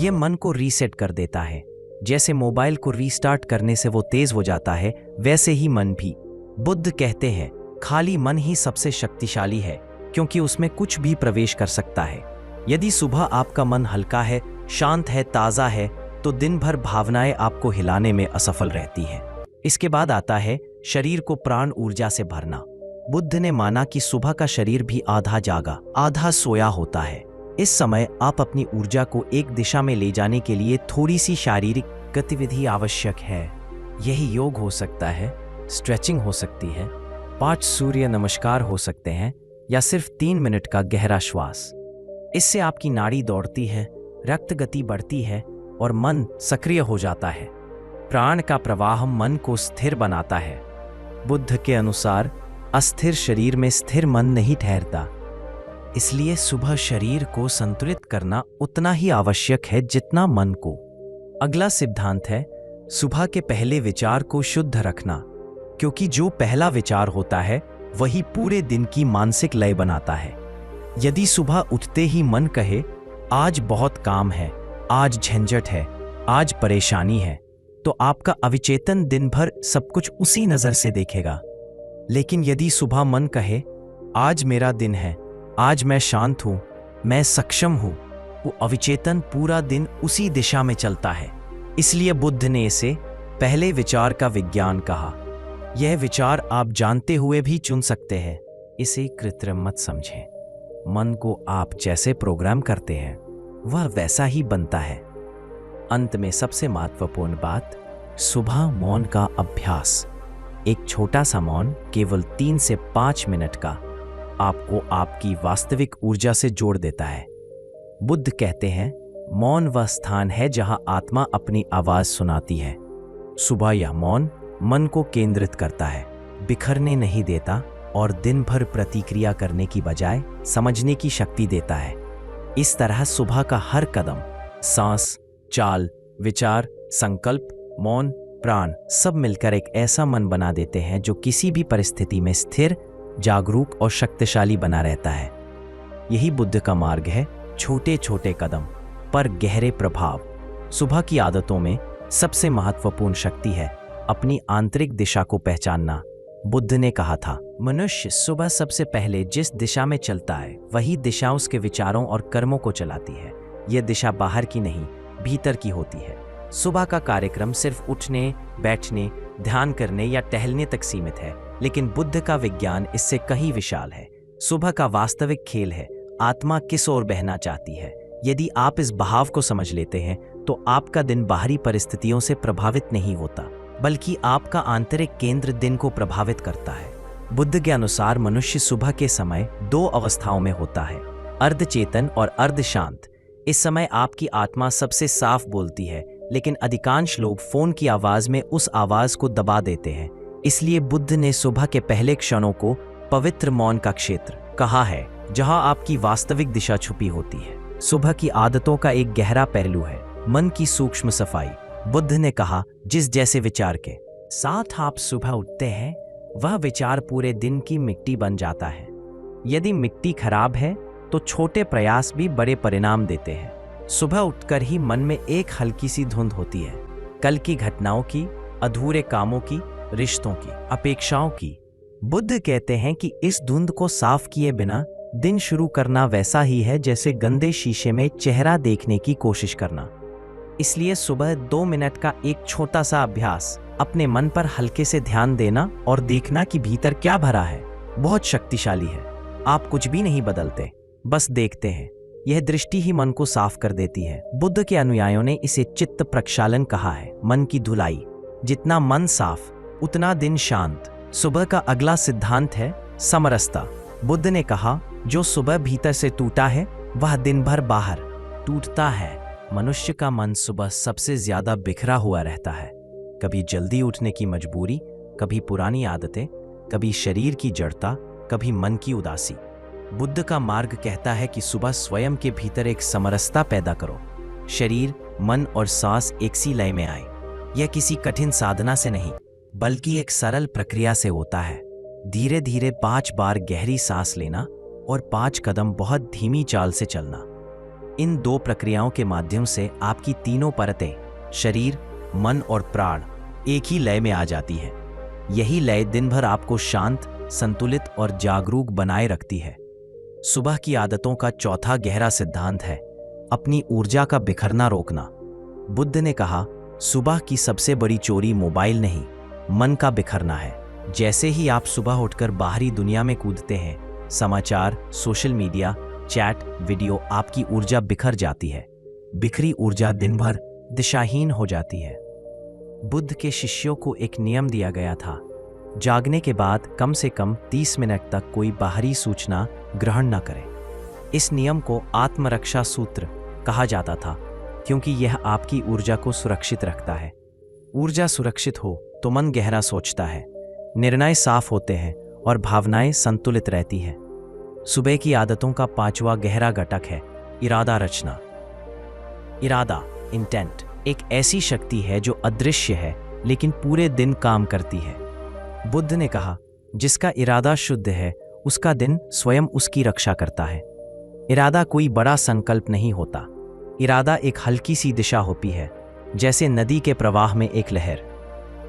ये मन को रीसेट कर देता है। जैसे मोबाइल को रीस्टार्ट करने से वो तेज हो जाता है, वैसे ही मन भी। बुद्ध कहते हैं, खाली मन ही सबसे शक्तिशाली है, क्योंकि उसमें कुछ भी प्रवेश कर सकता है। यदि सुबह आपका मन हल्का है, शांत है, ताज़ा है, तो दिन भर भावनाएं आपको हिलाने में असफल रहती हैं। इसके बाद आता है शरीर को प्राण ऊर्जा से भरना। बुद्ध ने माना कि सुबह का शरीर भी आधा जागा, आधा सोया होता है। इस समय आप अपनी ऊर्जा को एक दिशा में ले जाने के लिए थोड़ी सी शारीरिक गतिविधि आवश्यक है। यही योग हो सकता है, स्ट्रेचिंग हो सकती है, 5 सूर्य नमस्कार हो सकते हैं या सिर्फ 3 मिनट का गहरा श्वास। इससे आपकी नाड़ी दौड़ती है, रक्त गति बढ़ती है और मन सक्रिय हो जाता है। प्राण का प्रवाह मन को स्थिर बनाता है। बुद्ध के अनुसार अस्थिर शरीर में स्थिर मन नहीं ठहरता, इसलिए सुबह शरीर को संतुलित करना उतना ही आवश्यक है जितना मन को। अगला सिद्धांत है सुबह के पहले विचार को शुद्ध रखना, क्योंकि जो पहला विचार होता है वही पूरे दिन की मानसिक लय बनाता है। यदि सुबह उठते ही मन कहे आज बहुत काम है, आज झंझट है, आज परेशानी है, तो आपका अविचेतन दिन भर सब कुछ उसी नजर से देखेगा। लेकिन यदि सुबह मन कहे आज मेरा दिन है, आज मैं शांत हूं, मैं सक्षम हूं, वो अविचेतन पूरा दिन उसी दिशा में चलता है। इसलिए बुद्ध ने इसे पहले विचार का विज्ञान कहा। यह विचार आप जानते हुए भी चुन सकते हैं, इसे कृत्रिम मत समझें। मन को आप जैसे प्रोग्राम करते हैं वह वैसा ही बनता है। अंत में सबसे महत्वपूर्ण बात, सुबह मौन का अभ्यास। एक छोटा सा मौन केवल 3 से 5 मिनट का आपको आपकी वास्तविक ऊर्जा से जोड़ देता है। बुद्ध कहते हैं मौन वह स्थान है जहां आत्मा अपनी आवाज सुनाती है। सुबह यह मौन मन को केंद्रित करता है, बिखरने नहीं देता और दिन भर प्रतिक्रिया करने की बजाय समझने की शक्ति देता है। इस तरह सुबह का हर कदम, सांस, चाल, विचार, संकल्प, मौन, प्राण सब मिलकर एक ऐसा मन बना देते हैं जो किसी भी परिस्थिति में स्थिर, जागरूक और शक्तिशाली बना रहता है। यही बुद्ध का मार्ग है, छोटे छोटे कदम पर गहरे प्रभाव। सुबह की आदतों में सबसे महत्वपूर्ण शक्ति है अपनी आंतरिक दिशा को पहचानना। बुद्ध ने कहा था मनुष्य सुबह सबसे पहले जिस दिशा में चलता है वही दिशा उसके विचारों और कर्मों को चलाती है। यह दिशा बाहर की नहीं, भीतर की होती है। सुबह का कार्यक्रम सिर्फ उठने, बैठने, ध्यान करने या टहलने तक सीमित है, लेकिन बुद्ध का विज्ञान इससे कहीं विशाल है। सुबह का वास्तविक खेल है आत्मा किस ओर बहना चाहती है। यदि आप इस बहाव को समझ लेते हैं तो आपका दिन बाहरी परिस्थितियों से प्रभावित नहीं होता, बल्कि आपका आंतरिक केंद्र दिन को प्रभावित करता है। बुद्ध के अनुसार मनुष्य सुबह के समय 2 अवस्थाओं में होता है, अर्धचेतन और अर्धशांत। इस समय आपकी आत्मा सबसे साफ बोलती है, लेकिन अधिकांश लोग फोन की आवाज में उस आवाज को दबा देते हैं। इसलिए बुद्ध ने सुबह के पहले क्षणों को पवित्र मौन का क्षेत्र कहा है, जहां आपकी वास्तविक दिशा छुपी होती है। सुबह की आदतों का एक गहरा पहलू है मन की सूक्ष्म सफाई। बुद्ध ने कहा जिस जैसे विचार के साथ आप सुबह उठते हैं वह विचार पूरे दिन की मिट्टी बन जाता है। यदि मिट्टी खराब है तो छोटे प्रयास भी बड़े परिणाम देते हैं। सुबह उठकर ही मन में एक हल्की सी धुंध होती है, कल की घटनाओं की, अधूरे कामों की, रिश्तों की, अपेक्षाओं की। बुद्ध कहते हैं कि इस धुंध को साफ किए बिना दिन शुरू करना वैसा ही है जैसे गंदे शीशे में चेहरा देखने की कोशिश करना। इसलिए सुबह 2 मिनट का एक छोटा सा अभ्यास, अपने मन पर हल्के से ध्यान देना और देखना कि भीतर क्या भरा है, बहुत शक्तिशाली है। आप कुछ भी नहीं बदलते, बस देखते हैं। यह दृष्टि ही मन को साफ कर देती है। बुद्ध के अनुयायियों ने इसे चित्त प्रक्षालन कहा है, मन की धुलाई। जितना मन साफ उतना दिन शांत। सुबह का अगला सिद्धांत है समरसता। बुद्ध ने कहा जो सुबह भीतर से टूटा है वह दिन भर बाहर टूटता है। मनुष्य का मन सुबह सबसे ज्यादा बिखरा हुआ रहता है। कभी जल्दी उठने की मजबूरी, कभी पुरानी आदतें, कभी शरीर की जड़ता, कभी मन की उदासी। बुद्ध का मार्ग कहता है कि सुबह स्वयं के भीतर एक समरसता पैदा करो। शरीर, मन और सांस एक सी लय में आए। यह किसी कठिन साधना से नहीं, बल्कि एक सरल प्रक्रिया से होता है। धीरे धीरे 5 बार गहरी सांस लेना और 5 कदम बहुत धीमी चाल से चलना। इन 2 प्रक्रियाओं के माध्यम से आपकी तीनों परतें, शरीर, मन और प्राण, एक ही लय में आ जाती है। यही लय दिन भर आपको शांत, संतुलित और जागरूक बनाए रखती है। सुबह की आदतों का चौथा गहरा सिद्धांत है अपनी ऊर्जा का बिखरना रोकना। बुद्ध ने कहा सुबह की सबसे बड़ी चोरी मोबाइल नहीं, मन का बिखरना है। जैसे ही आप सुबह उठकर बाहरी दुनिया में कूदते हैं, समाचार, सोशल मीडिया, चैट, वीडियो, आपकी ऊर्जा बिखर जाती है। बिखरी ऊर्जा दिन भर दिशाहीन हो जाती है। बुद्ध के शिष्यों को एक नियम दिया गया था, जागने के बाद कम से कम 30 मिनट तक कोई बाहरी सूचना ग्रहण न करें। इस नियम को आत्मरक्षा सूत्र कहा जाता था, क्योंकि यह आपकी ऊर्जा को सुरक्षित रखता है। ऊर्जा सुरक्षित हो तो मन गहरा सोचता है, निर्णय साफ होते हैं और भावनाएं संतुलित रहती हैं। सुबह की आदतों का 5वां गहरा घटक है इरादा रचना। इरादा, इंटेंट, एक ऐसी शक्ति है जो अदृश्य है लेकिन पूरे दिन काम करती है। बुद्ध ने कहा, जिसका इरादा शुद्ध है उसका दिन स्वयं उसकी रक्षा करता है। इरादा कोई बड़ा संकल्प नहीं होता। इरादा एक हल्की सी दिशा होती है, जैसे नदी के प्रवाह में एक लहर।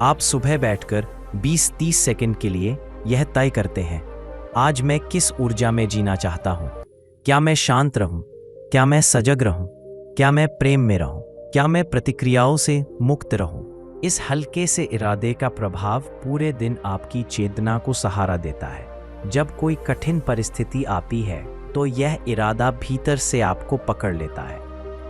आप सुबह बैठकर 20-30 सेकंड के लिए यह तय करते हैं, आज मैं किस ऊर्जा में जीना चाहता हूं। क्या मैं शांत रहूं? क्या मैं सजग रहूं? क्या मैं प्रेम में रहूं? क्या मैं प्रतिक्रियाओं से मुक्त रहूं? इस हल्के से इरादे का प्रभाव पूरे दिन आपकी चेतना को सहारा देता है। जब कोई कठिन परिस्थिति आती है तो यह इरादा भीतर से आपको पकड़ लेता है।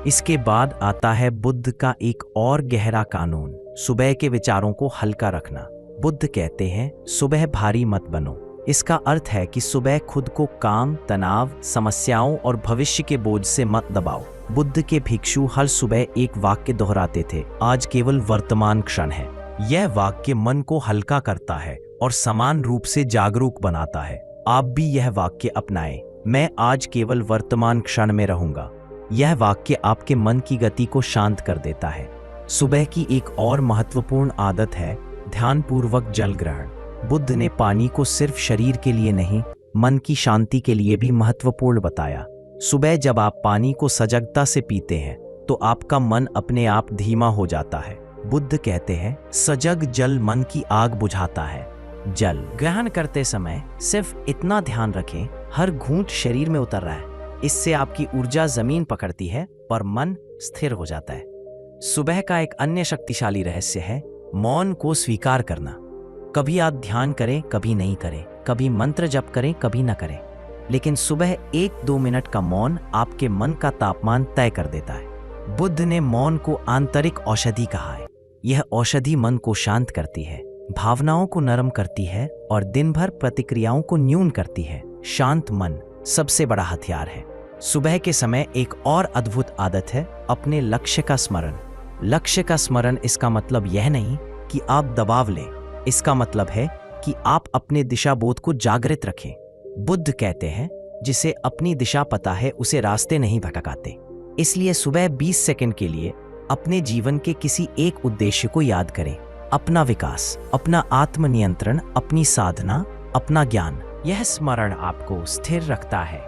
इसके बाद आता है बुद्ध का एक और गहरा कानून, सुबह के विचारों को हल्का रखना। बुद्ध कहते हैं, सुबह भारी मत बनो। इसका अर्थ है कि सुबह खुद को काम, तनाव, समस्याओं और भविष्य के बोझ से मत दबाओ। बुद्ध के भिक्षु हर सुबह एक वाक्य दोहराते थे, आज केवल वर्तमान क्षण है। यह वाक्य मन को हल्का करता है और समान रूप से जागरूक बनाता है। आप भी यह वाक्य अपनाएं, मैं आज केवल वर्तमान क्षण में रहूंगा। यह वाक्य आपके मन की गति को शांत कर देता है। सुबह की एक और महत्वपूर्ण आदत है ध्यानपूर्वक जल ग्रहण। बुद्ध ने पानी को सिर्फ शरीर के लिए नहीं, मन की शांति के लिए भी महत्वपूर्ण बताया। सुबह जब आप पानी को सजगता से पीते हैं तो आपका मन अपने आप धीमा हो जाता है। बुद्ध कहते हैं, सजग जल मन की आग बुझाता है। जल ग्रहण करते समय सिर्फ इतना ध्यान रखें, हर घूंट शरीर में उतर रहा है। इससे आपकी ऊर्जा जमीन पकड़ती है और मन स्थिर हो जाता है। सुबह का एक अन्य शक्तिशाली रहस्य है मौन को स्वीकार करना। कभी आप ध्यान करें, कभी नहीं करें, कभी मंत्र जप करें, कभी न करें, लेकिन सुबह 1-2 मिनट का मौन आपके मन का तापमान तय कर देता है। बुद्ध ने मौन को आंतरिक औषधि कहा है। यह औषधि मन को शांत करती है, भावनाओं को नरम करती है और दिन भर प्रतिक्रियाओं को न्यून करती है। शांत मन सबसे बड़ा हथियार है। सुबह के समय एक और अद्भुत आदत है अपने लक्ष्य का स्मरण। लक्ष्य का स्मरण इसका मतलब यह नहीं कि आप दबाव लें, इसका मतलब है कि आप अपने दिशा बोध को जागृत रखें। बुद्ध कहते हैं, जिसे अपनी दिशा पता है उसे रास्ते नहीं भटकाते। इसलिए सुबह 20 सेकंड के लिए अपने जीवन के किसी एक उद्देश्य को याद करें, अपना विकास, अपना आत्मनियंत्रण, अपनी साधना, अपना ज्ञान। यह स्मरण आपको स्थिर रखता है।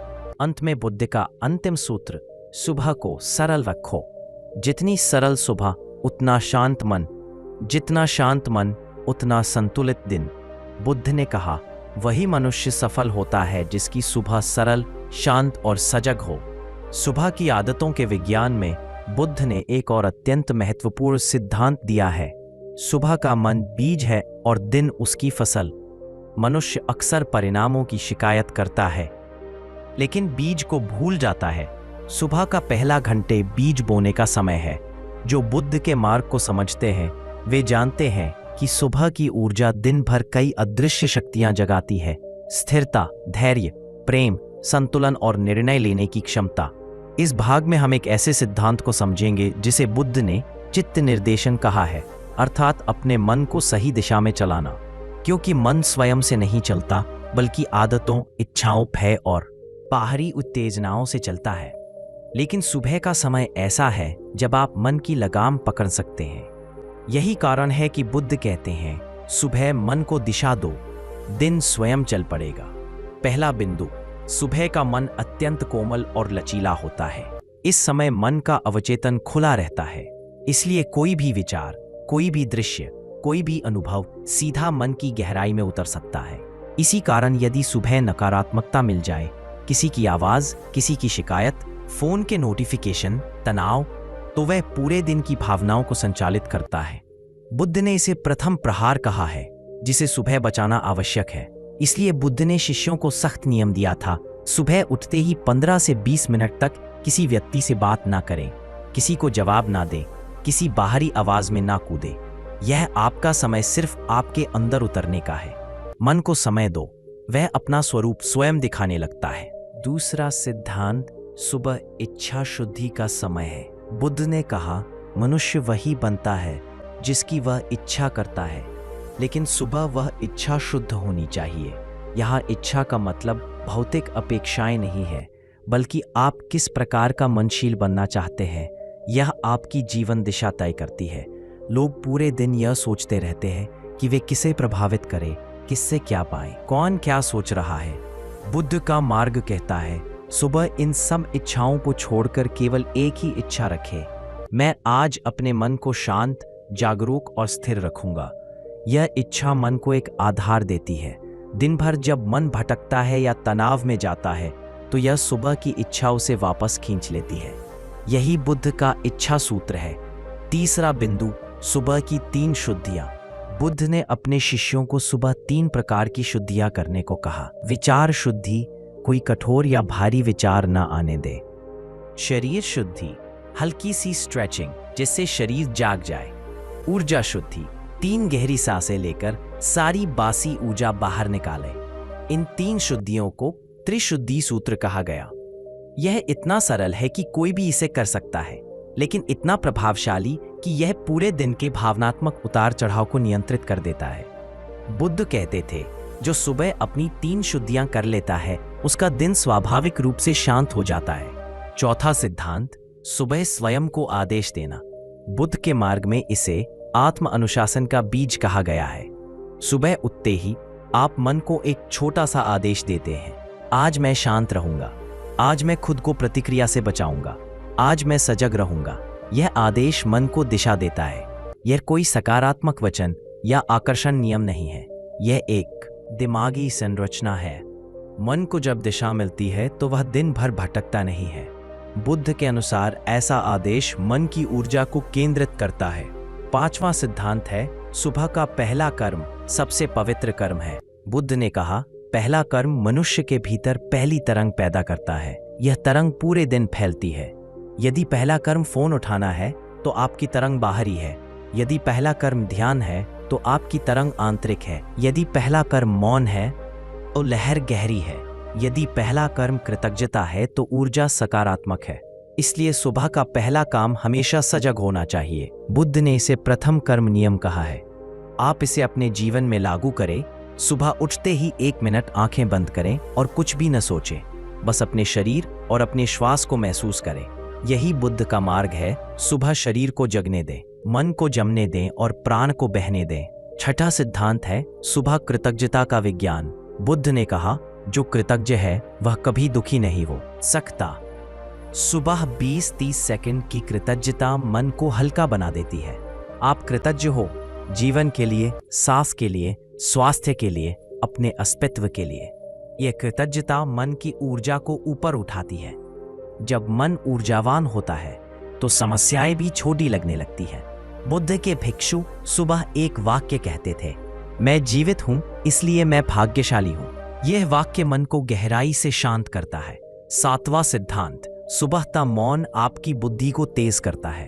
अंत में बुद्ध का अंतिम सूत्र, सुबह को सरल रखो। जितनी सरल सुबह उतना शांत मन, जितना शांत मन उतना संतुलित दिन। बुद्ध ने कहा, वही मनुष्य सफल होता है जिसकी सुबह सरल, शांत और सजग हो। सुबह की आदतों के विज्ञान में बुद्ध ने एक और अत्यंत महत्वपूर्ण सिद्धांत दिया है। सुबह का मन बीज है और दिन उसकी फसल। मनुष्य अक्सर परिणामों की शिकायत करता है, लेकिन बीज को भूल जाता है। सुबह का पहला घंटे बीज बोने का समय है। जो बुद्ध के मार्ग को समझते हैं वे जानते हैं कि सुबह की ऊर्जा दिन भर कई अदृश्य शक्तियां जगाती है। स्थिरता, धैर्य, प्रेम, संतुलन और निर्णय लेने की क्षमता। इस भाग में हम एक ऐसे सिद्धांत को समझेंगे जिसे बुद्ध ने चित्त निर्देशन कहा है, अर्थात अपने मन को सही दिशा में चलाना। क्योंकि मन स्वयं से नहीं चलता, बल्कि आदतों, इच्छाओं, भय और बाहरी उत्तेजनाओं से चलता है। लेकिन सुबह का समय ऐसा है जब आप मन की लगाम पकड़ सकते हैं। यही कारण है कि बुद्ध कहते हैं, सुबह मन को दिशा दो, दिन स्वयं चल पड़ेगा। पहला बिंदु, सुबह का मन अत्यंत कोमल और लचीला होता है। इस समय मन का अवचेतन खुला रहता है, इसलिए कोई भी विचार, कोई भी दृश्य, कोई भी अनुभव सीधा मन की गहराई में उतर सकता है। इसी कारण यदि सुबह नकारात्मकता मिल जाए, किसी की आवाज, किसी की शिकायत, फोन के नोटिफिकेशन, तनाव, तो वह पूरे दिन की भावनाओं को संचालित करता है। बुद्ध ने इसे प्रथम प्रहार कहा है, जिसे सुबह बचाना आवश्यक है। इसलिए बुद्ध ने शिष्यों को सख्त नियम दिया था, सुबह उठते ही 15 से 20 मिनट तक किसी व्यक्ति से बात ना करें, किसी को जवाब ना दें, किसी बाहरी आवाज में ना कूदें। यह आपका समय सिर्फ आपके अंदर उतरने का है। मन को समय दो, वह अपना स्वरूप स्वयं दिखाने लगता है। दूसरा सिद्धांत, सुबह इच्छा शुद्धि का समय है। बुद्ध ने कहा, मनुष्य वही बनता है जिसकी वह इच्छा करता है, लेकिन सुबह वह इच्छा शुद्ध होनी चाहिए। यहाँ इच्छा का मतलब भौतिक अपेक्षाएं नहीं है, बल्कि आप किस प्रकार का मनशील बनना चाहते हैं, यह आपकी जीवन दिशा तय करती है। लोग पूरे दिन यह सोचते रहते हैं कि वे किसे प्रभावित करें, किससे क्या पाएं, कौन क्या सोच रहा है। बुद्ध का मार्ग कहता है, सुबह इन सब इच्छाओं को छोड़कर केवल एक ही इच्छा रखें, मैं आज अपने मन को शांत, जागरूक और स्थिर रखूंगा। यह इच्छा मन को एक आधार देती है। दिन भर जब मन भटकता है या तनाव में जाता है, तो यह सुबह की इच्छा उसे वापस खींच लेती है। यही बुद्ध का इच्छा सूत्र है। तीसरा बिंदु, सुबह की 3 शुद्धियां। बुद्ध ने अपने शिष्यों को सुबह 3 प्रकार की शुद्धियां करने को कहा। विचार शुद्धि, कोई कठोर या भारी विचार न आने दे। शरीर शुद्धि, हल्की सी स्ट्रेचिंग जिससे शरीर जाग जाए। ऊर्जा शुद्धि, 3 गहरी सांसें लेकर सारी बासी ऊर्जा बाहर निकालें। इन 3 शुद्धियों को त्रिशुद्धि सूत्र कहा गया। यह इतना सरल है कि कोई भी इसे कर सकता है, लेकिन इतना प्रभावशाली कि यह पूरे दिन के भावनात्मक उतार चढ़ाव को नियंत्रित कर देता है। बुद्ध कहते थे, जो सुबह अपनी 3 शुद्धियां कर लेता है, उसका दिन स्वाभाविक रूप से शांत हो जाता है। चौथा सिद्धांत, सुबह स्वयं को आदेश देना। बुद्ध के मार्ग में इसे आत्म अनुशासन का बीज कहा गया है। सुबह उठते ही आप मन को एक छोटा सा आदेश देते हैं, आज मैं शांत रहूंगा, आज मैं खुद को प्रतिक्रिया से बचाऊंगा, आज मैं सजग रहूंगा। यह आदेश मन को दिशा देता है। यह कोई सकारात्मक वचन या आकर्षण नियम नहीं है, यह एक दिमागी संरचना है। मन को जब दिशा मिलती है तो वह दिन भर भटकता नहीं है। बुद्ध के अनुसार ऐसा आदेश मन की ऊर्जा को केंद्रित करता है। 5वां सिद्धांत है, सुबह का पहला कर्म सबसे पवित्र कर्म है। बुद्ध ने कहा, पहला कर्म मनुष्य के भीतर पहली तरंग पैदा करता है। यह तरंग पूरे दिन फैलती है। यदि पहला कर्म फोन उठाना है तो आपकी तरंग बाहरी है। यदि पहला कर्म ध्यान है तो आपकी तरंग आंतरिक है। यदि पहला कर्म मौन है तो लहर गहरी है। यदि पहला कर्म कृतज्ञता है तो ऊर्जा सकारात्मक है। इसलिए सुबह का पहला काम हमेशा सजग होना चाहिए। बुद्ध ने इसे प्रथम कर्म नियम कहा है। आप इसे अपने जीवन में लागू करें। सुबह उठते ही 1 मिनट आंखें बंद करें और कुछ भी न सोचें, बस अपने शरीर और अपने श्वास को महसूस करें। यही बुद्ध का मार्ग है। सुबह शरीर को जगने दें, मन को जमने दें और प्राण को बहने दें। छठा सिद्धांत है, सुबह कृतज्ञता का विज्ञान। बुद्ध ने कहा, जो कृतज्ञ है वह कभी दुखी नहीं हो सकता। सुबह 20-30 सेकंड की कृतज्ञता मन को हल्का बना देती है। आप कृतज्ञ हो जीवन के लिए, सांस के लिए, स्वास्थ्य के लिए, अपने अस्तित्व के लिए। यह कृतज्ञता मन की ऊर्जा को ऊपर उठाती है। जब मन ऊर्जावान होता है तो समस्याएं भी छोटी लगने लगती हैं। बुद्ध के भिक्षु सुबह एक वाक्य कहते थे, मैं जीवित हूं इसलिए मैं भाग्यशाली हूं। यह वाक्य मन को गहराई से शांत करता है। 7वां सिद्धांत, सुबह का मौन आपकी बुद्धि को तेज करता है।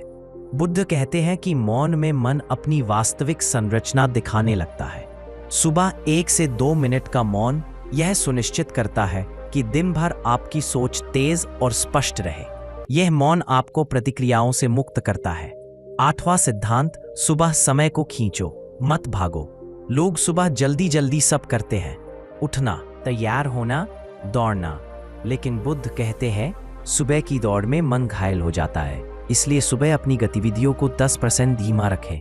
बुद्ध कहते हैं कि मौन में मन अपनी वास्तविक संरचना दिखाने लगता है। सुबह 1 से 2 मिनट का मौन यह सुनिश्चित करता है कि दिन भर आपकी सोच तेज और स्पष्ट रहे। यह मौन आपको प्रतिक्रियाओं से मुक्त करता है। 8वां सिद्धांत, सुबह समय को खींचो, मत भागो। लोग सुबह जल्दी जल्दी सब करते हैं, उठना, तैयार होना, दौड़ना, लेकिन बुद्ध कहते हैं सुबह की दौड़ में मन घायल हो जाता है। इसलिए सुबह अपनी गतिविधियों को 10% धीमा रखें।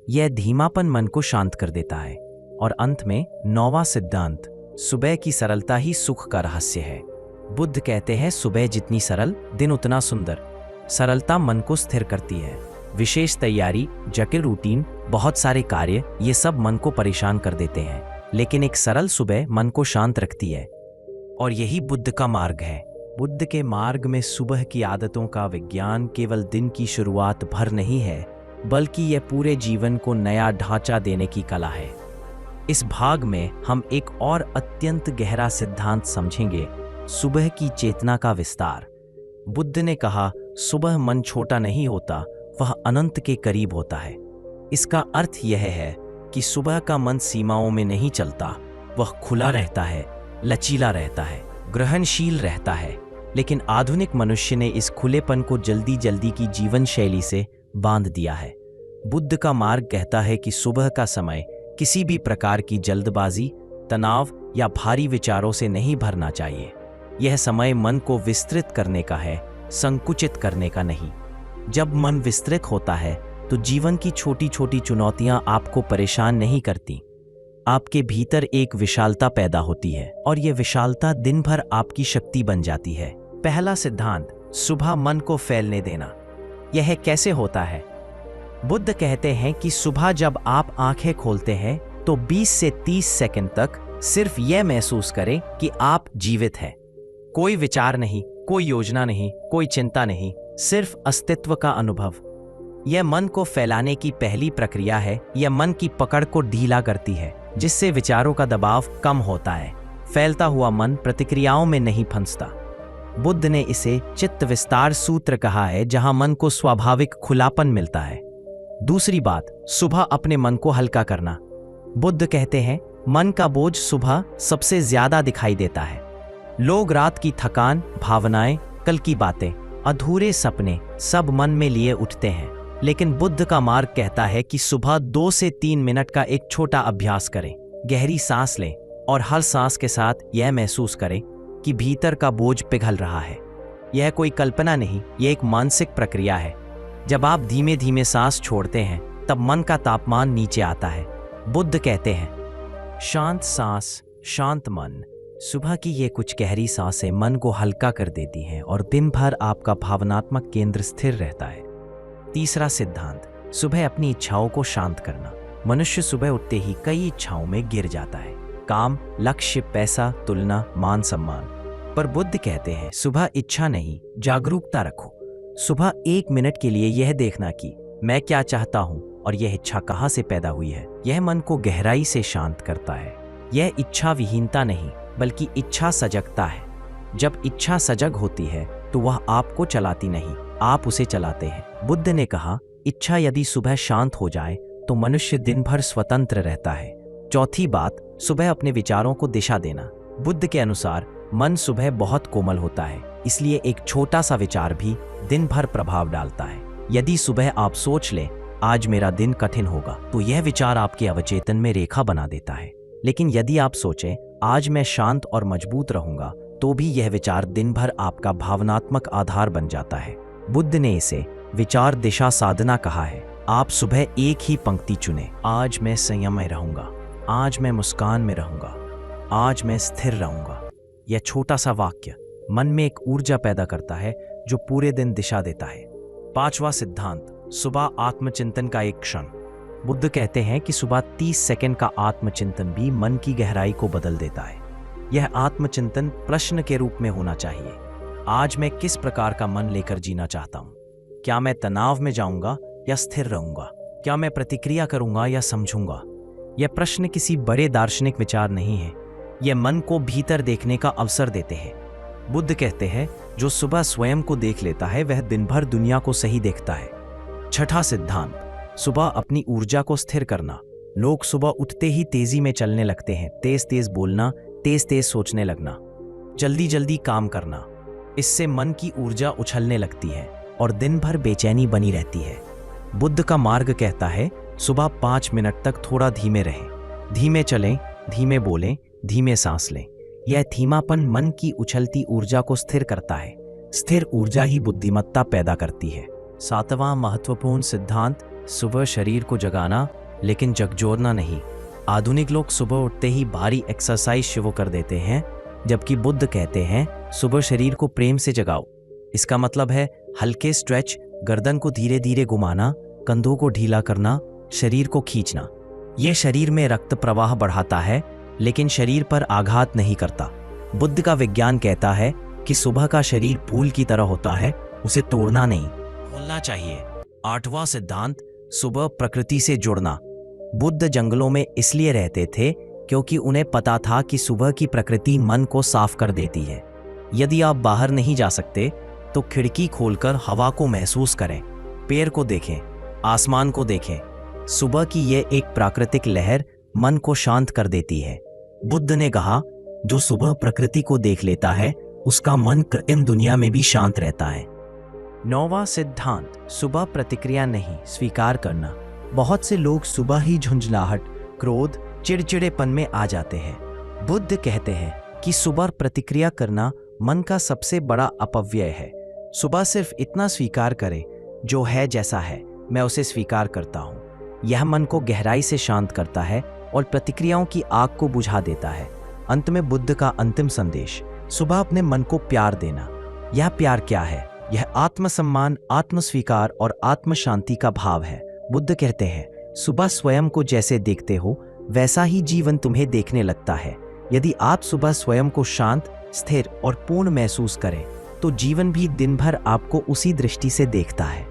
यह धीमापन मन को शांत कर देता है। और अंत में 9वां सिद्धांत, सुबह की सरलता ही सुख का रहस्य है। बुद्ध कहते हैं सुबह जितनी सरल, दिन उतना सुंदर। सरलता मन को स्थिर करती है। विशेष तैयारी, जटिल रूटीन, बहुत सारे कार्य, ये सब मन को परेशान कर देते हैं, लेकिन एक सरल सुबह मन को शांत रखती है। और यही बुद्ध का मार्ग है। बुद्ध के मार्ग में सुबह की आदतों का विज्ञान केवल दिन की शुरुआत भर नहीं है, बल्कि यह पूरे जीवन को नया ढांचा देने की कला है। इस भाग में हम एक और अत्यंत गहरा सिद्धांत समझेंगे, सुबह की चेतना का विस्तार। बुद्ध ने कहा, सुबह मन छोटा नहीं होता, वह अनंत के करीब होता है। इसका अर्थ यह है कि सुबह का मन सीमाओं में नहीं चलता, वह खुला रहता है, लचीला रहता है, ग्रहणशील रहता है। लेकिन आधुनिक मनुष्य ने इस खुलेपन को जल्दी जल्दी की जीवन शैली से बांध दिया है। बुद्ध का मार्ग कहता है कि सुबह का समय किसी भी प्रकार की जल्दबाजी, तनाव या भारी विचारों से नहीं भरना चाहिए। यह समय मन को विस्तृत करने का है, संकुचित करने का नहीं। जब मन विस्तृत होता है तो जीवन की छोटी छोटी चुनौतियां आपको परेशान नहीं करती। आपके भीतर एक विशालता पैदा होती है और यह विशालता दिन भर आपकी शक्ति बन जाती है। पहला सिद्धांत, सुबह मन को फैलने देना। यह कैसे होता है? बुद्ध कहते हैं कि सुबह जब आप आंखें खोलते हैं तो 20 से 30 सेकंड तक सिर्फ यह महसूस करें कि आप जीवित हैं। कोई विचार नहीं, कोई योजना नहीं, कोई चिंता नहीं, सिर्फ अस्तित्व का अनुभव। यह मन को फैलाने की पहली प्रक्रिया है। यह मन की पकड़ को ढीला करती है, जिससे विचारों का दबाव कम होता है। फैलता हुआ मन प्रतिक्रियाओं में नहीं फंसता। बुद्ध ने इसे चित्त विस्तार सूत्र कहा है, जहां मन को स्वाभाविक खुलापन मिलता है। दूसरी बात, सुबह अपने मन को हल्का करना। बुद्ध कहते हैं, मन का बोझ सुबह सबसे ज्यादा दिखाई देता है। लोग रात की थकान, भावनाएं, कल की बातें, अधूरे सपने सब मन में लिए उठते हैं। लेकिन बुद्ध का मार्ग कहता है कि सुबह 2 से 3 मिनट का एक छोटा अभ्यास करें। गहरी सांस लें और हर सांस के साथ यह महसूस करें कि भीतर का बोझ पिघल रहा है। यह कोई कल्पना नहीं, यह एक मानसिक प्रक्रिया है। जब आप धीमे धीमे सांस छोड़ते हैं तब मन का तापमान नीचे आता है। बुद्ध कहते हैं, शांत सांस, शांत मन। सुबह की ये कुछ गहरी सांसें मन को हल्का कर देती हैं और दिन भर आपका भावनात्मक केंद्र स्थिर रहता है। तीसरा सिद्धांत, सुबह अपनी इच्छाओं को शांत करना। मनुष्य सुबह उठते ही कई इच्छाओं में गिर जाता है। काम, लक्ष्य, पैसा, तुलना, मान सम्मान। पर बुद्ध कहते हैं, सुबह इच्छा नहीं, जागरूकता रखो। सुबह 1 मिनट के लिए यह देखना कि मैं क्या चाहता हूं और यह इच्छा कहां से पैदा हुई है। यह मन को गहराई से शांत करता है। यह इच्छा विहीनता नहीं, बल्कि इच्छा सजगता है। जब इच्छा सजग होती है तो वह आपको चलाती नहीं, आप उसे चलाते हैं। बुद्ध ने कहा, इच्छा यदि सुबह शांत हो जाए तो मनुष्य दिन भर स्वतंत्र रहता है। चौथी बात, सुबह अपने विचारों को दिशा देना। बुद्ध के अनुसार मन सुबह बहुत कोमल होता है, इसलिए एक छोटा सा विचार भी दिन भर प्रभाव डालता है। यदि सुबह आप सोच लें, आज मेरा दिन कठिन होगा, तो यह विचार आपके अवचेतन में रेखा बना देता है। लेकिन यदि आप सोचें, आज मैं शांत और मजबूत रहूंगा, तो भी यह विचार दिन भर आपका भावनात्मक आधार बन जाता है। बुद्ध ने इसे विचार दिशा साधना कहा है। आप सुबह एक ही पंक्ति चुनें, आज मैं संयम में रहूंगा, आज मैं मुस्कान में रहूंगा, आज मैं स्थिर रहूंगा। यह छोटा सा वाक्य मन में एक ऊर्जा पैदा करता है जो पूरे दिन दिशा देता है। पांचवा सिद्धांत, सुबह आत्मचिंतन का एक क्षण। बुद्ध कहते हैं कि सुबह 30 सेकंड का आत्मचिंतन भी मन की गहराई को बदल देता है। यह आत्मचिंतन प्रश्न के रूप में होना चाहिए, आज मैं किस प्रकार का मन लेकर जीना चाहता हूं? क्या मैं तनाव में जाऊंगा या स्थिर रहूंगा? क्या मैं प्रतिक्रिया करूंगा या समझूंगा? यह प्रश्न किसी बड़े दार्शनिक विचार नहीं है, यह मन को भीतर देखने का अवसर देते हैं। बुद्ध कहते हैं, जो सुबह स्वयं को देख लेता है वह दिन भर दुनिया को सही देखता है। छठा सिद्धांत, सुबह अपनी ऊर्जा को स्थिर करना। लोग सुबह उठते ही तेजी में चलने लगते हैं, तेज तेज बोलना, तेज तेज सोचने लगना, जल्दी जल्दी काम करना। इससे मन की ऊर्जा उछलने लगती है और दिन भर बेचैनी बनी रहती है। बुद्ध का मार्ग कहता है, सुबह 5 मिनट तक थोड़ा धीमे रहें, धीमे चलें, धीमे बोलें, धीमे सांस लें। यह धीमापन मन की उछलती ऊर्जा को स्थिर करता है। स्थिर ऊर्जा ही बुद्धिमत्ता पैदा करती है। सातवां महत्वपूर्ण सिद्धांत, सुबह शरीर को जगाना लेकिन झकझोरना नहीं। आधुनिक लोग सुबह उठते ही भारी एक्सरसाइज शुरू कर देते हैं, जबकि बुद्ध कहते हैं, सुबह शरीर को प्रेम से जगाओ। इसका मतलब है हल्के स्ट्रेच, गर्दन को धीरे धीरे घुमाना, कंधों को ढीला करना, शरीर को खींचना। यह शरीर में रक्त प्रवाह बढ़ाता है लेकिन शरीर पर आघात नहीं करता। बुद्ध का विज्ञान कहता है कि सुबह का शरीर फूल की तरह होता है, उसे तोड़ना नहीं, खोलना चाहिए। आठवां सिद्धांत, सुबह प्रकृति से जुड़ना। बुद्ध जंगलों में इसलिए रहते थे क्योंकि उन्हें पता था कि सुबह की प्रकृति मन को साफ कर देती है। यदि आप बाहर नहीं जा सकते तो खिड़की खोलकर हवा को महसूस करें, पेड़ को देखें, आसमान को देखें। सुबह की यह एक प्राकृतिक लहर मन को शांत कर देती है। बुद्ध ने कहा, जो सुबह प्रकृति को देख लेता है उसका मन कृत्रिम दुनिया में भी शांत रहता है। 9वां सिद्धांत, सुबह प्रतिक्रिया नहीं, स्वीकार करना। बहुत से लोग सुबह ही झुंझलाहट, क्रोध, चिड़चिड़ेपन में आ जाते हैं। बुद्ध कहते हैं कि सुबह प्रतिक्रिया करना मन का सबसे बड़ा अपव्यय है। सुबह सिर्फ इतना स्वीकार करें, जो है जैसा है, मैं उसे स्वीकार करता हूँ। यह मन को गहराई से शांत करता है और प्रतिक्रियाओं की आग को बुझा देता है। अंत में बुद्ध का अंतिम संदेश, सुबह अपने मन को प्यार देना। यह प्यार क्या है? यह आत्मसम्मान, आत्मस्वीकार और आत्म शांति का भाव है। बुद्ध कहते हैं, सुबह स्वयं को जैसे देखते हो वैसा ही जीवन तुम्हें देखने लगता है। यदि आप सुबह स्वयं को शांत, स्थिर और पूर्ण महसूस करें तो जीवन भी दिन भर आपको उसी दृष्टि से देखता है।